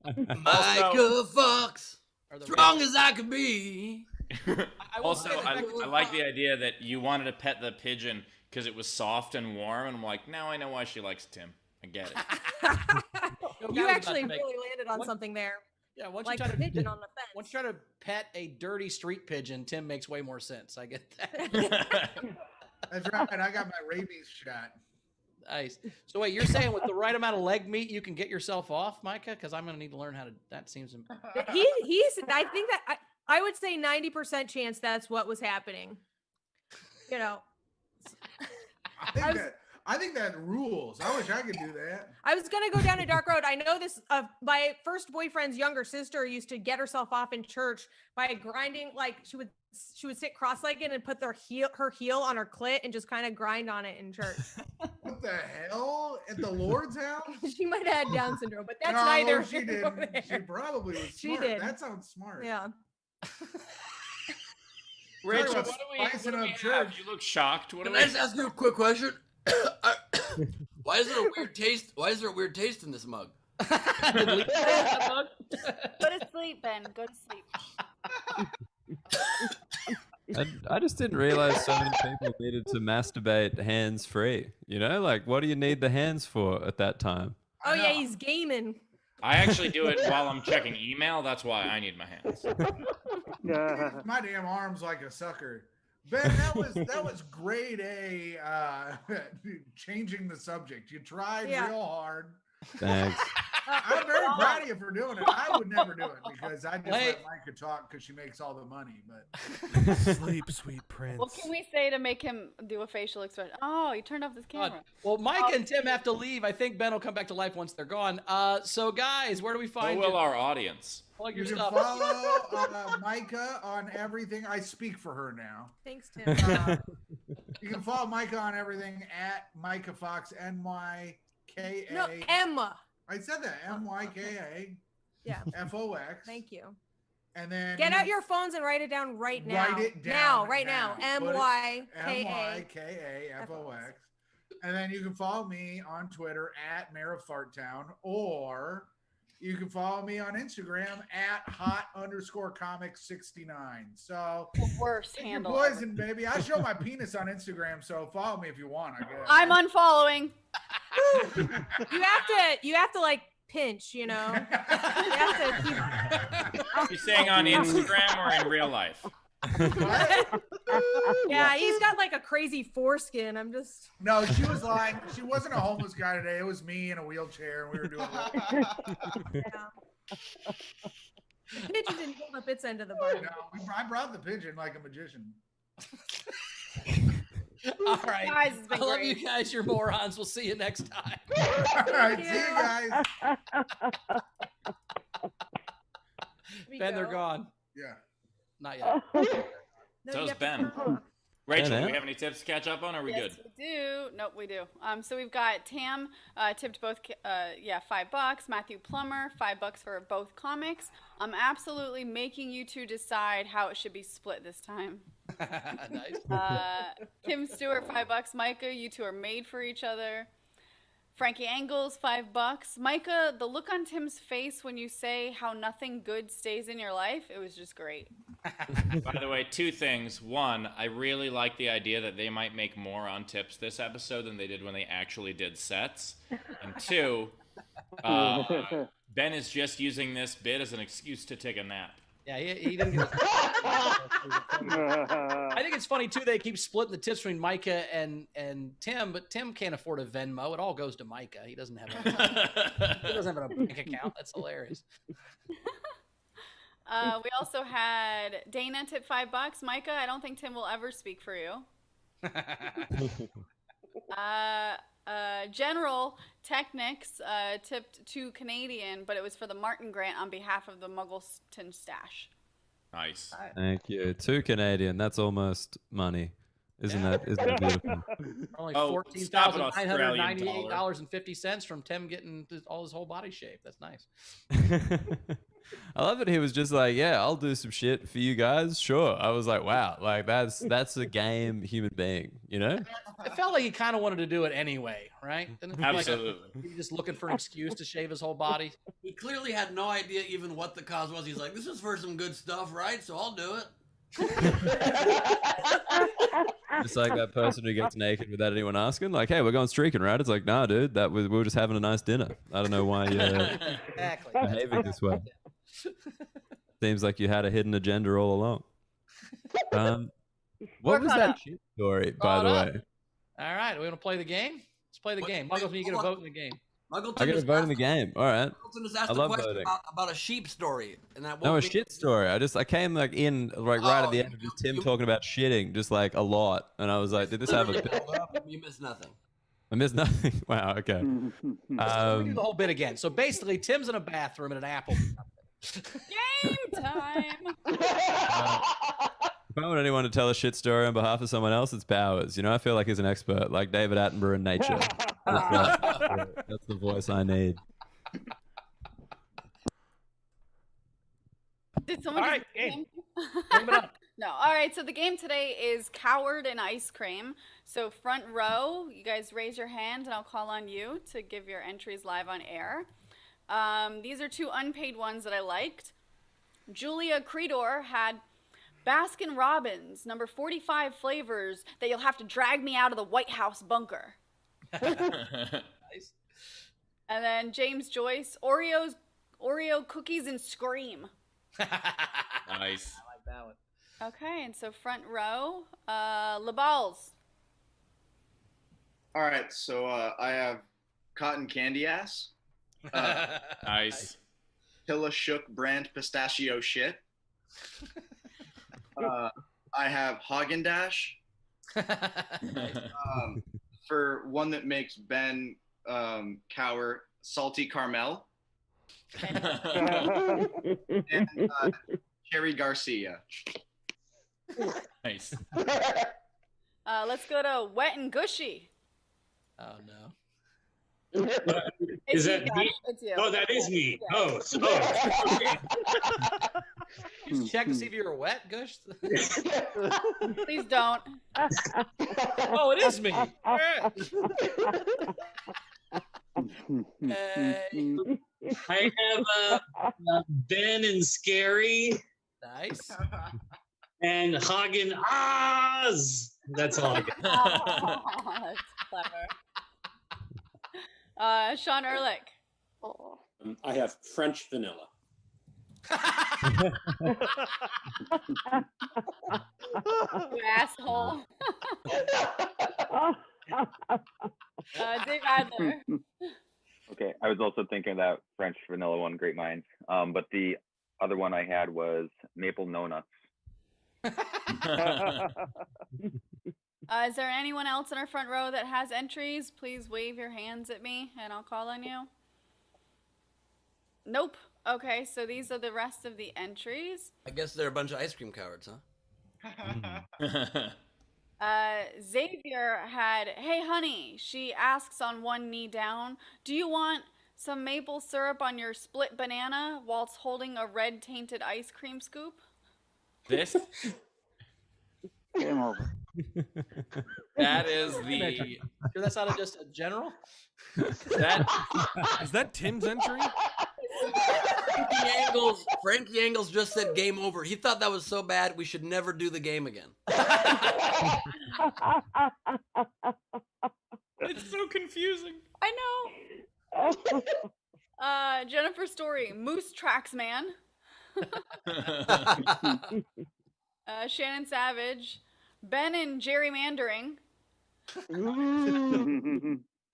Speaker 4: Myka Fox, strong as I could be.
Speaker 1: Also, I like the idea that you wanted to pet the pigeon because it was soft and warm, and I'm like, now I know why she likes Tim. I get it.
Speaker 8: You actually really landed on something there.
Speaker 2: Yeah, once
Speaker 8: Like
Speaker 2: you try to
Speaker 8: pigeon on the fence.
Speaker 2: once you try to pet a dirty street pigeon, Tim makes way more sense. I get that.
Speaker 9: That's right. I got my rabies shot.
Speaker 2: Nice. So wait, you're saying with the right amount of leg meat, you can get yourself off, Myka? Because I'm gonna need to learn how to. That seems.
Speaker 8: He's. I think that I would say 90% chance that's what was happening.
Speaker 9: I think that rules. I wish I could do that.
Speaker 8: I was gonna go down a dark road. I know this. My first boyfriend's younger sister used to get herself off in church by grinding. Like she would sit cross-legged and put her heel on her clit and just kind of grind on it in church.
Speaker 9: What the hell? At the Lord's house?
Speaker 8: She might have had Down syndrome, but that's
Speaker 9: No,
Speaker 8: neither.
Speaker 9: she
Speaker 8: here
Speaker 9: didn't.
Speaker 8: nor there.
Speaker 9: She probably was
Speaker 8: She
Speaker 9: smart.
Speaker 8: did.
Speaker 9: That sounds smart.
Speaker 8: Yeah.
Speaker 1: Rich,
Speaker 9: Sorry,
Speaker 1: what
Speaker 9: what's
Speaker 1: do we
Speaker 9: spicing up
Speaker 1: have?
Speaker 9: church?
Speaker 1: You look shocked. What do
Speaker 4: Can
Speaker 1: we
Speaker 4: I just ask you a quick question? Why is there a weird taste? Why is there a weird taste in this mug?
Speaker 3: Go to sleep, Ben. Go to sleep.
Speaker 7: I just didn't realize so many people needed to masturbate hands free. Like what do you need the hands for at that time?
Speaker 8: Oh yeah, he's gaming.
Speaker 1: I actually do it while I'm checking email. That's why I need my hands.
Speaker 9: My damn arm's like a sucker. Ben, that was grade A changing the subject. You tried real hard.
Speaker 7: Thanks.
Speaker 9: I'm very proud of you for doing it. I would never do it because I just let Myka talk because she makes all the money. But
Speaker 5: Sleep, sweet prince.
Speaker 3: What can we say to make him do a facial expression? Oh, you turned off this camera.
Speaker 2: Well, Myka and Tim have to leave. I think Ben will come back to life once they're gone. So guys, where do we
Speaker 1: So
Speaker 2: find
Speaker 1: will
Speaker 2: you?
Speaker 1: our audience.
Speaker 2: Plug
Speaker 9: you
Speaker 2: your
Speaker 9: can
Speaker 2: stuff.
Speaker 9: follow Myka on everything. I speak for her now.
Speaker 8: Thanks, Tim.
Speaker 9: You can follow Myka on everything at Myka Fox, NYKA.
Speaker 8: No, Emma.
Speaker 9: I said that, MYKA.
Speaker 8: Yeah.
Speaker 9: FOX.
Speaker 8: Thank you.
Speaker 9: And then
Speaker 8: Get out your phones and write it down right now.
Speaker 9: Write it down
Speaker 8: now, right now.
Speaker 9: Put it-
Speaker 8: MYKA.
Speaker 9: MYKA FOX. And then you can follow me on Twitter at Mayor of Farttown, or you can follow me on Instagram at hot_comic69. So
Speaker 3: The worst
Speaker 9: your
Speaker 3: handle.
Speaker 9: poison, baby. I show my penis on Instagram, so follow me if you want. I guess.
Speaker 3: I'm unfollowing.
Speaker 8: You have to like pinch, you know. You have to keep...
Speaker 1: You're saying on Instagram or in real life?
Speaker 8: Yeah, he's got like a crazy foreskin. I'm just.
Speaker 9: No, she was lying. She wasn't a homeless guy today. It was me in a wheelchair, and we were doing.
Speaker 8: Yeah. The pigeon didn't hold up its end of the bargain.
Speaker 9: No, I brought the pigeon like a magician.
Speaker 2: All right.
Speaker 3: Guys, it's been
Speaker 2: I love
Speaker 3: great.
Speaker 2: you guys. You're morons. We'll see you next time.
Speaker 9: All right, see you guys.
Speaker 2: Ben, they're gone.
Speaker 9: Yeah.
Speaker 2: Not yet.
Speaker 8: No,
Speaker 1: So's
Speaker 8: you have to
Speaker 1: Ben.
Speaker 8: turn them off.
Speaker 1: Rachel, do
Speaker 7: Yeah.
Speaker 1: we have any tips to catch up on? Or are we
Speaker 3: Yes,
Speaker 1: good?
Speaker 3: we do. Nope, we do. So we've got Tam tipped both, $5. Matthew Plummer, $5 for both comics. I'm absolutely making you two decide how it should be split this time.
Speaker 2: Nice.
Speaker 3: Tim Stewart, $5. Myka, you two are made for each other. Frankie Angles, $5. Myka, the look on Tim's face when you say how nothing good stays in your life, it was just great.
Speaker 1: By the way, two things. One, I really like the idea that they might make more on tips this episode than they did when they actually did sets. And two, Ben is just using this bit as an excuse to take a nap.
Speaker 2: Yeah, he didn't get I think it's funny, too, they keep splitting the tips between Myka and Tim, but Tim can't afford a Venmo. It all goes to Myka. He doesn't have a bank account. That's hilarious.
Speaker 3: We also had Dana tip $5. Myka, I don't think Tim will ever speak for you. General Technics tipped $2 Canadian, but it was for the Martin Grant on behalf of the Muggleton stash.
Speaker 1: Nice.
Speaker 7: Thank you. 2 Canadian. That's almost money. Isn't that beautiful?
Speaker 2: Only
Speaker 1: stop it, Australian
Speaker 2: $14,998.50 from Tim getting all his whole body shaved. That's nice.
Speaker 7: I love that he was just like, yeah, I'll do some shit for you guys. Sure. I was like, wow, like that's a game human being, you know?
Speaker 2: It felt like he kind of wanted to do it anyway, right? Didn't it feel like
Speaker 1: Absolutely.
Speaker 2: he was just looking for an excuse to shave his whole body.
Speaker 10: He clearly had no idea even what the cause was. He's like, this is for some good stuff, right? So I'll do it.
Speaker 7: Just like that person who gets naked without anyone asking, like, hey, we're going streaking, right? It's like, nah, dude, we were just having a nice dinner. I don't know why you're
Speaker 2: Exactly.
Speaker 7: behaving this way. Seems like you had a hidden agenda all along. What was that shit story, by the way?
Speaker 2: All right, we're gonna play the game. Let's play the game. Muggleton, you get a vote in the game.
Speaker 7: I get a vote in the game. All right.
Speaker 10: Muggleton just asked
Speaker 7: I
Speaker 10: a
Speaker 7: love
Speaker 10: question
Speaker 7: voting.
Speaker 10: about a sheep story, and that
Speaker 7: No, a
Speaker 10: won't be-
Speaker 7: shit story. I came like in like right at the end of just Tim talking about shitting, just like a lot, and I was like, did this have a build up?
Speaker 10: You missed nothing.
Speaker 7: I missed nothing. Wow. Okay.
Speaker 2: Let me do the whole bit again. So basically, Tim's in a bathroom in an apple.
Speaker 3: Game time!
Speaker 7: If I want anyone to tell a shit story on behalf of someone else, it's Bowers. You know, I feel like he's an expert, like David Attenborough in nature. That's the voice I need.
Speaker 3: Did someone
Speaker 2: All
Speaker 3: just
Speaker 2: right,
Speaker 3: game?
Speaker 2: Bring it up.
Speaker 3: No. All right. So the game today is Coward and Ice Cream. So front row, you guys raise your hand, and I'll call on you to give your entries live on air. These are 2 unpaid ones that I liked. Julia Creedor had Baskin Robbins, number 45 flavors that you'll have to drag me out of the White House bunker.
Speaker 2: Nice.
Speaker 3: And then James Joyce, Oreo cookies and Scream.
Speaker 1: Nice.
Speaker 2: I like that one.
Speaker 3: Okay, and so front row, LeBalls.
Speaker 11: All right, so I have cotton candy ass,
Speaker 1: Nice.
Speaker 11: Hilla Shook brand pistachio shit. I have Haagen-Dazs for one that makes Ben cower, salty caramel, and Cherry Garcia.
Speaker 1: Nice.
Speaker 3: Let's go to Wet and Gushy.
Speaker 2: Oh no.
Speaker 3: It's
Speaker 12: Is
Speaker 3: you,
Speaker 12: that
Speaker 3: Josh.
Speaker 12: me?
Speaker 3: It's you.
Speaker 12: Oh, that is me.
Speaker 3: Yeah.
Speaker 12: Oh, okay.
Speaker 2: Just check to see if you're wet, Gush.
Speaker 3: Please don't.
Speaker 2: Oh, it is me. All right.
Speaker 12: I have Ben and Scary
Speaker 2: Nice.
Speaker 12: and Hagen Oz. That's all I got.
Speaker 3: Oh, that's clever. Sean Ehrlich.
Speaker 12: I have French vanilla.
Speaker 3: You asshole. Dave Adler.
Speaker 13: Okay, I was also thinking that French vanilla one, great minds. But the other one I had was maple no nuts.
Speaker 3: Is there anyone else in our front row that has entries? Please wave your hands at me and I'll call on you. Nope. Okay, so these are the rest of the entries.
Speaker 10: I guess they're a bunch of ice cream cowards, huh?
Speaker 3: Xavier had, hey honey, she asks on one knee down, do you want some maple syrup on your split banana whilst holding a red tainted ice cream scoop?
Speaker 1: This?
Speaker 13: Game over.
Speaker 1: That is the.
Speaker 2: Sure, that's not just a general.
Speaker 1: That
Speaker 5: Is that Tim's entry?
Speaker 10: Frankie Angles just said game over. He thought that was so bad we should never do the game again.
Speaker 1: It's so confusing.
Speaker 3: I know. Jennifer Story, Moose Tracks Man. Shannon Savage, Ben and gerrymandering.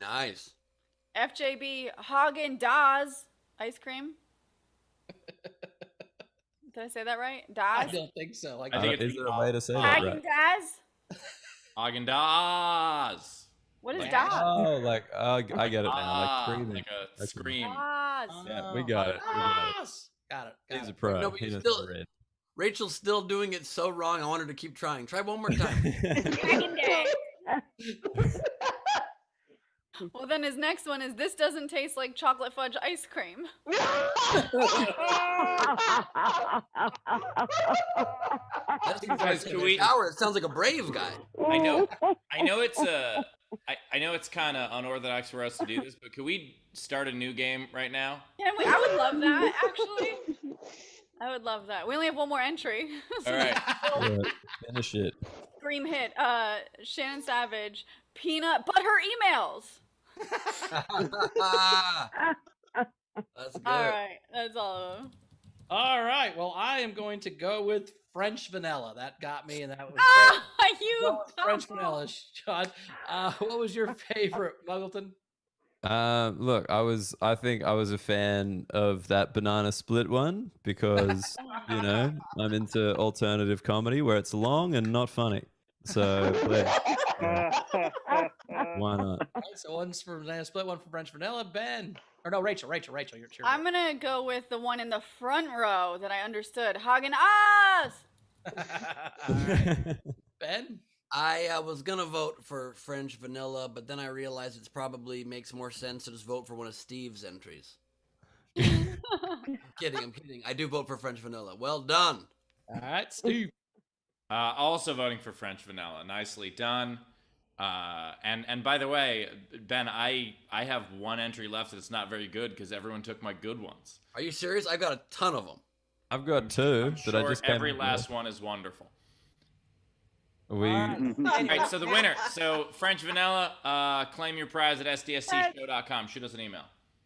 Speaker 10: Nice.
Speaker 3: FJB, Hagen Dazs ice cream. Did I say that right?
Speaker 2: I
Speaker 3: Dazs?
Speaker 2: don't think so. Like,
Speaker 1: I think
Speaker 7: Is there a way to say that
Speaker 3: Hagen
Speaker 7: right?
Speaker 3: Dazs?
Speaker 1: Haagen-Dazs.
Speaker 3: What is
Speaker 1: Like-
Speaker 3: Dazs?
Speaker 7: Oh, like I get it now. Like screaming.
Speaker 1: Like a
Speaker 7: Like-
Speaker 1: scream.
Speaker 3: Dazs.
Speaker 7: Yeah, we got it. We got it.
Speaker 2: Got it.
Speaker 7: He's a
Speaker 2: it.
Speaker 7: pro.
Speaker 10: No, but
Speaker 7: He
Speaker 10: you
Speaker 7: knows
Speaker 10: still-
Speaker 7: the read.
Speaker 10: Rachel's still doing it so wrong. I want her to keep trying. Try one more time.
Speaker 3: Hagen Dazs. Well, then his next one is, this doesn't taste like chocolate fudge ice cream.
Speaker 10: That's
Speaker 1: Guys, can we-
Speaker 10: Howard, it sounds like a brave guy.
Speaker 1: I know it's I know it's kind of unorthodox for us to do this, but could we start a new game right now?
Speaker 3: Can we? I would love that, actually. I would love that. We only have one more entry.
Speaker 1: All right.
Speaker 7: Yeah, finish it.
Speaker 3: Scream hit. Shannon Savage, peanut butter emails.
Speaker 10: That's good.
Speaker 3: All right, that's all of them.
Speaker 2: All right. Well, I am going to go with French vanilla. That got me, and that was
Speaker 3: You
Speaker 2: French vanilla. Sean, what was your favorite, Muggleton?
Speaker 7: Look, I think I was a fan of that banana split one because, you know, I'm into alternative comedy where it's long and not funny. So, why not?
Speaker 2: All right, so one's for banana split, one for French vanilla. Ben, or no, Rachel, you're
Speaker 3: I'm gonna go with the one in the front row that I understood. Hagen Oz.
Speaker 2: Ben.
Speaker 10: I was gonna vote for French vanilla, but then I realized it probably makes more sense to just vote for one of Steve's entries. I'm kidding. I do vote for French vanilla. Well done.
Speaker 2: All right, Steve.
Speaker 1: Also voting for French vanilla. Nicely done. And by the way, Ben, I have one entry left that's not very good because everyone took my good ones.
Speaker 10: Are you serious? I got a ton of them.
Speaker 7: I've got two that I
Speaker 1: Sure,
Speaker 7: just came
Speaker 1: every
Speaker 7: up
Speaker 1: last one is wonderful.
Speaker 7: with. We
Speaker 1: All right, so the winner. So French vanilla, claim your prize at sdscshow.com. Shoot us an email.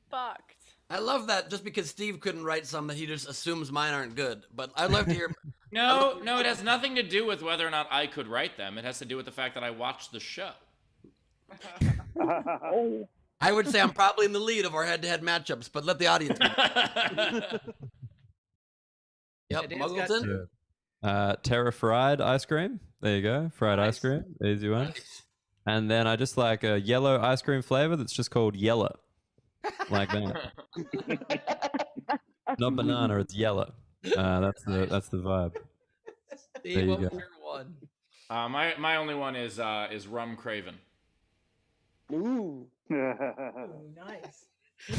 Speaker 3: Fucked.
Speaker 10: I love that just because Steve couldn't write some that he just assumes mine aren't good. But I'd love to hear.
Speaker 1: No, it has nothing to do with whether or not I could write them. It has to do with the fact that I watched the show.
Speaker 10: I would say I'm probably in the lead of our head-to-head matchups, but let the audience. Yep, Muggleton.
Speaker 7: Terra fried ice cream. There you go. Fried ice cream. Easy one. And then I just like a yellow ice cream flavor that's just called yellow. Like that. Not banana, it's yellow. That's the vibe.
Speaker 2: Steve,
Speaker 7: There you
Speaker 2: what was
Speaker 7: go.
Speaker 2: your one?
Speaker 1: My only one is Rum Craven.
Speaker 6: Ooh.
Speaker 2: Nice.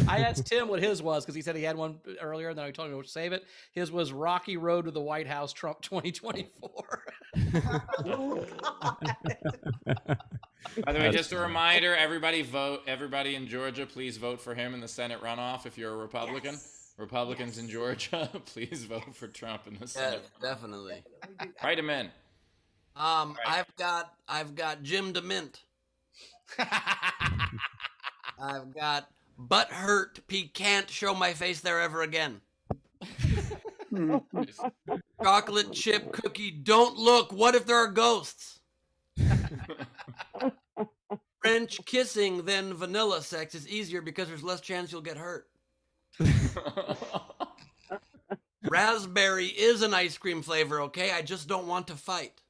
Speaker 2: I asked Tim what his was because he said he had one earlier, and then I told him to save it. His was Rocky Road to the White House, Trump 2024.
Speaker 1: By the way, just a reminder, everybody vote. Everybody in Georgia, please vote for him in the Senate runoff if you're a Republican.
Speaker 3: Yes.
Speaker 1: Republicans in Georgia, please vote for Trump in the
Speaker 10: Yeah,
Speaker 1: Senate.
Speaker 10: definitely.
Speaker 1: Write him in.
Speaker 10: I've got Jim DeMint. I've got butt hurt. He can't show my face there ever again. Chocolate chip cookie. Don't look. What if there are ghosts? French kissing than vanilla sex is easier because there's less chance you'll get hurt. Raspberry is an ice cream flavor, okay? I just don't want to fight.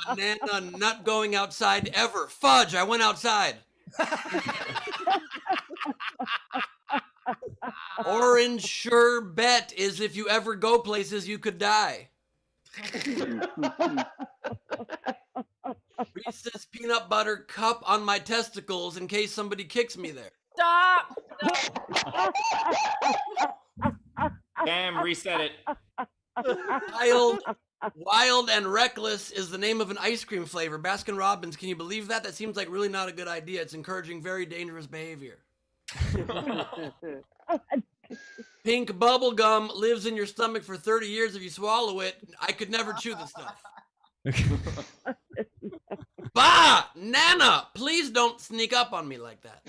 Speaker 10: Banana not going outside ever. Fudge, I went outside. Orange sherbet is if you ever go places you could die. Reese's peanut butter cup on my testicles in case somebody kicks me there.
Speaker 3: Stop.
Speaker 1: Damn, reset it.
Speaker 10: Wild and Reckless is the name of an ice cream flavor. Baskin Robbins, can you believe that? That seems like really not a good idea. It's encouraging very dangerous behavior. Pink bubble gum lives in your stomach for 30 years if you swallow it. I could never chew the stuff. Bah! Nana, please don't sneak up on me like that.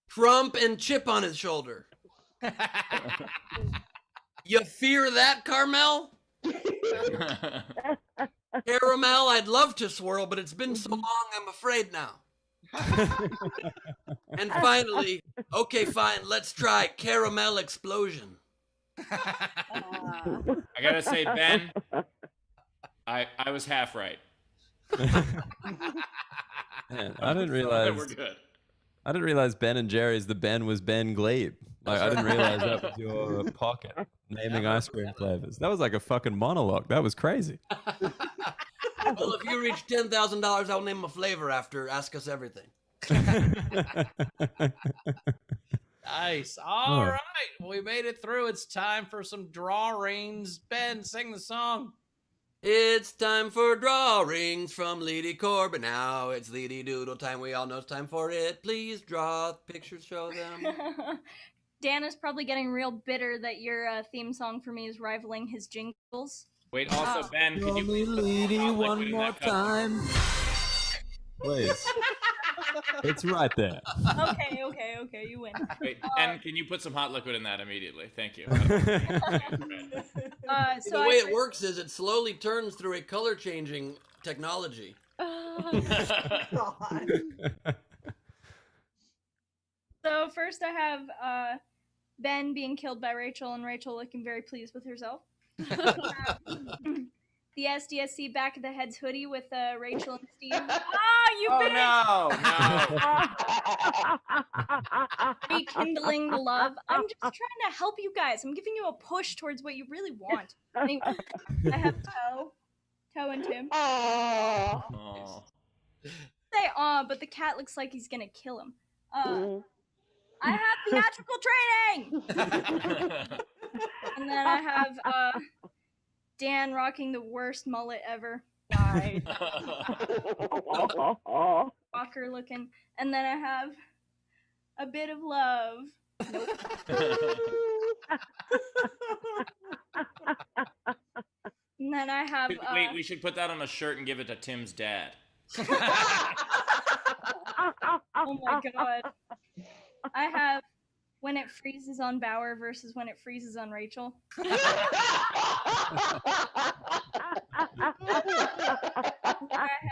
Speaker 10: Trump and chip on his shoulder. You fear that, Carmel? Caramel, I'd love to swirl, but it's been so long, I'm afraid now. And finally, okay, fine, let's try caramel explosion.
Speaker 1: I gotta say, Ben, I was half right.
Speaker 7: Man, I didn't realize.
Speaker 1: We're good.
Speaker 7: I didn't realize Ben and Jerry's the Ben was Ben Gleib. Like, I didn't realize that was your pocket naming ice cream flavors. That was like a fucking monologue. That was crazy.
Speaker 10: Well, if you reach $10,000, I'll name a flavor after Ask Us Everything.
Speaker 2: Nice. All right. We made it through. It's time for some drawings. Ben, sing the song.
Speaker 10: It's time for drawings from Leedy Corbin. Now it's Leedy Doodle time. We all know it's time for it. Please draw pictures, show them.
Speaker 14: Dan is probably getting real bitter that your theme song for me is rivaling his jingles.
Speaker 1: Wait, also, Ben, can you please
Speaker 7: Leedy one more time? Please. It's right there.
Speaker 14: Okay, you win.
Speaker 1: Wait, Ben, can you put some hot liquid in that immediately? Thank you.
Speaker 10: So the way it works is it slowly turns through a color changing technology.
Speaker 14: So first I have Ben being killed by Rachel and Rachel looking very pleased with herself. The SDSC back of the head's hoodie with Rachel and Steve.
Speaker 3: You bitch!
Speaker 14: No. Rekindling the love. I'm just trying to help you guys. I'm giving you a push towards what you really want. Anyway, I have Toe and Tim.
Speaker 1: Oh.
Speaker 14: Say but the cat looks like he's gonna kill him. I have theatrical training! And then I have Dan rocking the worst mullet ever. Nice. Walker looking. And then I have a bit of love. Nope. And then I have
Speaker 1: Wait, we should put that on a shirt and give it to Tim's dad.
Speaker 14: Oh my god. I have when it freezes on Bauer versus when it freezes on Rachel. I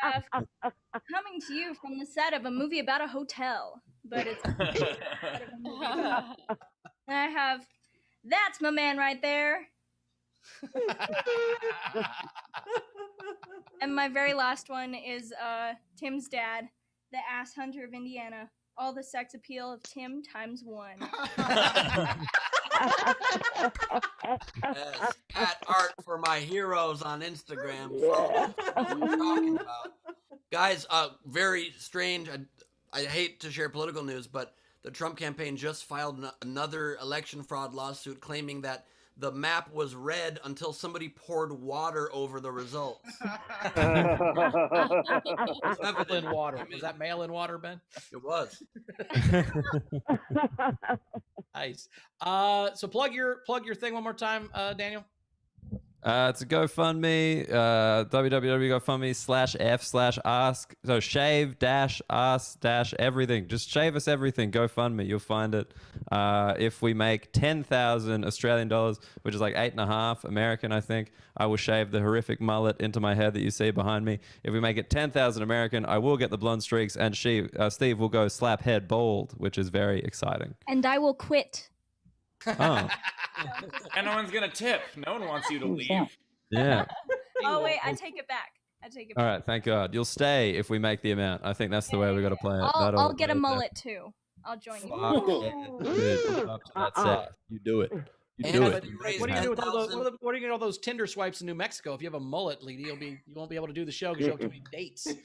Speaker 14: have coming to you from the set of a movie about a hotel, but it's a set of a movie. And I have that's my man right there. And my very last one is Tim's dad, the ass hunter of Indiana. All the sex appeal of Tim times 1.
Speaker 10: Yes, cat art for my heroes on Instagram. What we're talking about. Guys, very strange. I hate to share political news, but the Trump campaign just filed another election fraud lawsuit claiming that the map was red until somebody poured water over the results.
Speaker 2: Mail-in water. Was that mail-in water, Ben?
Speaker 10: It was.
Speaker 2: Nice. So plug your thing one more time, Daniel.
Speaker 7: It's a GoFundMe, www.gofundme/f/ask. So shave-us-everything. Just shave us everything. GoFundMe. You'll find it. If we make 10,000 Australian dollars, which is like 8.5 American, I think, I will shave the horrific mullet into my head that you see behind me. If we make it 10,000 American, I will get the blonde streaks, and Steve will go slap head bald, which is very exciting.
Speaker 14: And I will quit.
Speaker 7: Oh.
Speaker 1: And no one's gonna tip. No one wants you to leave.
Speaker 7: Yeah.
Speaker 14: Oh wait, I take it back.
Speaker 7: All right, thank God. You'll stay if we make the amount. I think that's the way we got to play it.
Speaker 14: I'll get a mullet too. I'll join you.
Speaker 7: Up to that set. You do it. You do it.
Speaker 2: What do you do with all those? What are you gonna do with all those Tinder swipes in New Mexico? If you have a mullet, Leedy, you won't be able to do the show because you don't have too many dates.
Speaker 1: Business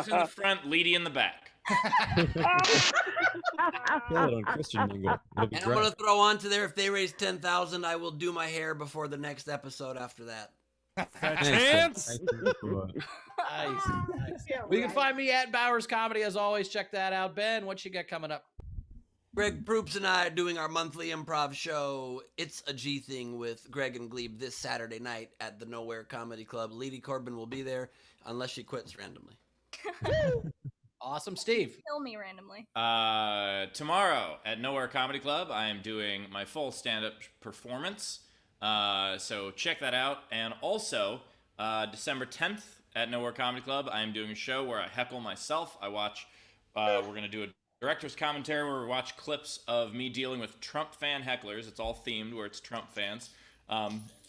Speaker 1: in the front, Leedy in the back.
Speaker 7: Kill it on Christian Mingle. It'll be
Speaker 10: And I'm
Speaker 7: great.
Speaker 10: gonna throw on to there, if they raise 10,000, I will do my hair before the next episode after that.
Speaker 2: Chance. Nice. Well, you can find me at Bowers Comedy as always. Check that out. Ben, what you got coming up?
Speaker 10: Greg Proops and I are doing our monthly improv show, It's a G Thing, with Greg and Gleib this Saturday night at the Nowhere Comedy Club. Leedy Corbin will be there unless she quits randomly.
Speaker 2: Awesome, Steve.
Speaker 14: Kill me randomly.
Speaker 1: Tomorrow at Nowhere Comedy Club, I am doing my full stand-up performance. So check that out. And also, December 10th at Nowhere Comedy Club, I am doing a show where I heckle myself. We're going to do a director's commentary where we watch clips of me dealing with Trump fan hecklers. It's all themed where it's Trump fans.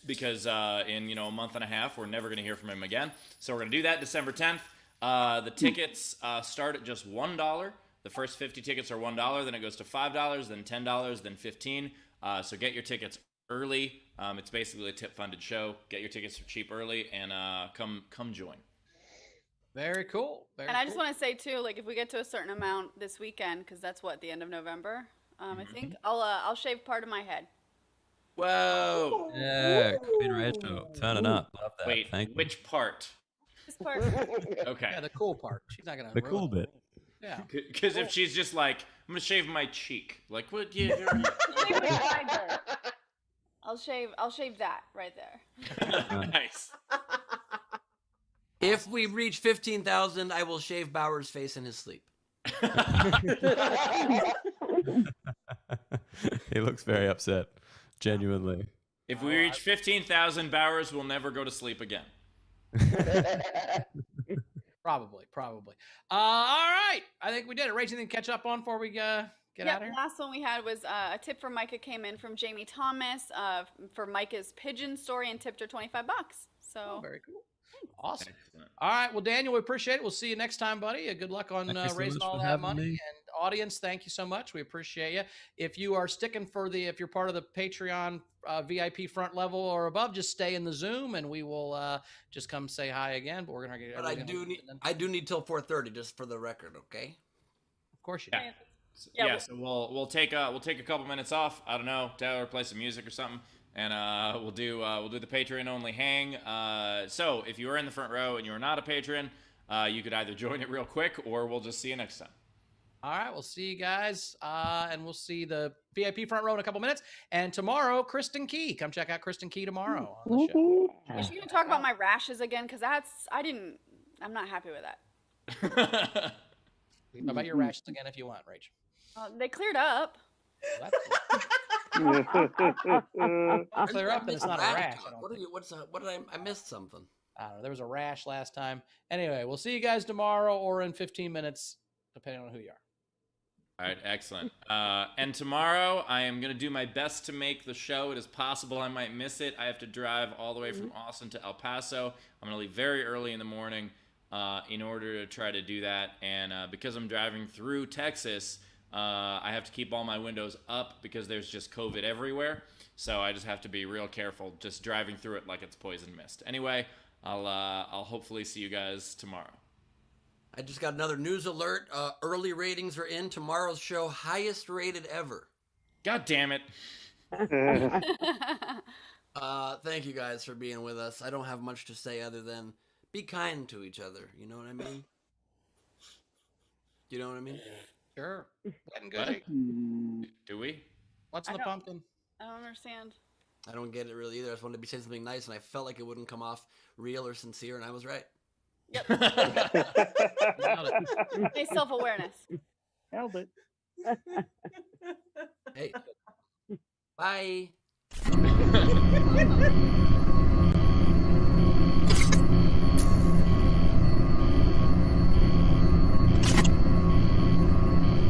Speaker 1: Because in a month and a half, we're never going to hear from him again. So we're going to do that December 10th. The tickets start at just $1. The first 50 tickets are $1, then it goes to $5, then $10, then $15. So get your tickets early. It's basically a tip-funded show. Get your tickets cheap early and come join.
Speaker 2: Very cool.
Speaker 3: And I just want to say too, like if we get to a certain amount this weekend, because that's the end of November. I think I'll shave part of my head.
Speaker 1: Whoa!
Speaker 7: Yeah, Queen Rachel, turning up. Love that.
Speaker 1: Wait,
Speaker 7: Thank you.
Speaker 1: which part?
Speaker 3: This part.
Speaker 1: Okay.
Speaker 2: Yeah, the cool part. She's not gonna.
Speaker 7: The cool bit.
Speaker 2: Yeah.
Speaker 1: Because if she's just like, I'm gonna shave my cheek, like what? Yeah.
Speaker 3: I'll shave that right there.
Speaker 1: Nice.
Speaker 10: If we reach 15,000, I will shave Bauer's face in his sleep.
Speaker 7: He looks very upset, genuinely.
Speaker 1: If we reach 15,000, Bowers will never go to sleep again.
Speaker 2: Probably. All right. I think we did it. Rach, anything to catch up on before we get out of here?
Speaker 3: The last one we had was a tip from Myka came in from Jamie Thomas for Myka's pigeon story and tipped her $25. So
Speaker 2: very cool. Awesome. Excellent. All right. Well, Daniel, we appreciate it. We'll see you next time, buddy. Good luck on raising all that money. And audience, thank you so much. We appreciate you. If you are sticking if you're part of the Patreon VIP front level or above, just stay in the Zoom and we will just come say hi again. But we're gonna get.
Speaker 10: But I do need till 4:30 just for the record, okay?
Speaker 2: Of course you do.
Speaker 1: Yeah. So we'll take a couple minutes off. I don't know, Taylor, play some music or something. And we'll do the Patreon only hang. So if you are in the front row and you're not a patron, you could either join it real quick or we'll just see you next time.
Speaker 2: All right, we'll see you guys, and we'll see the VIP front row in a couple minutes. And tomorrow, Kristen Key. Come check out Kristen Key tomorrow on the show.
Speaker 3: Is she gonna talk about my rashes again? Because I'm not happy with that.
Speaker 2: Talk about your rashes again if you want, Rach.
Speaker 3: They cleared up.
Speaker 2: Clear up, and it's not a rash.
Speaker 10: I missed something.
Speaker 2: I don't know. There was a rash last time. Anyway, we'll see you guys tomorrow or in 15 minutes, depending on who you are.
Speaker 1: All right, excellent. And tomorrow, I am going to do my best to make the show. It is possible I might miss it. I have to drive all the way from Austin to El Paso. I'm going to leave very early in the morning in order to try to do that. And because I'm driving through Texas, I have to keep all my windows up because there's just COVID everywhere. So I just have to be real careful just driving through it like it's poison mist. Anyway, I'll hopefully see you guys tomorrow.
Speaker 10: I just got another news alert. Early ratings are in. Tomorrow's show, highest rated ever.
Speaker 1: God damn it.
Speaker 10: Thank you guys for being with us. I don't have much to say other than be kind to each other. You know what I mean? You know what I mean?
Speaker 2: Sure. Getting
Speaker 1: What?
Speaker 2: good.
Speaker 1: Do we?
Speaker 2: What's
Speaker 3: I
Speaker 2: in the
Speaker 3: don't-
Speaker 2: pumpkin?
Speaker 3: I don't understand.
Speaker 10: I don't get it really either. I just wanted to be saying something nice, and I felt like it wouldn't come off real or sincere, and I was right.
Speaker 3: Hey, self-awareness.
Speaker 6: Held it.
Speaker 10: Hey. Bye.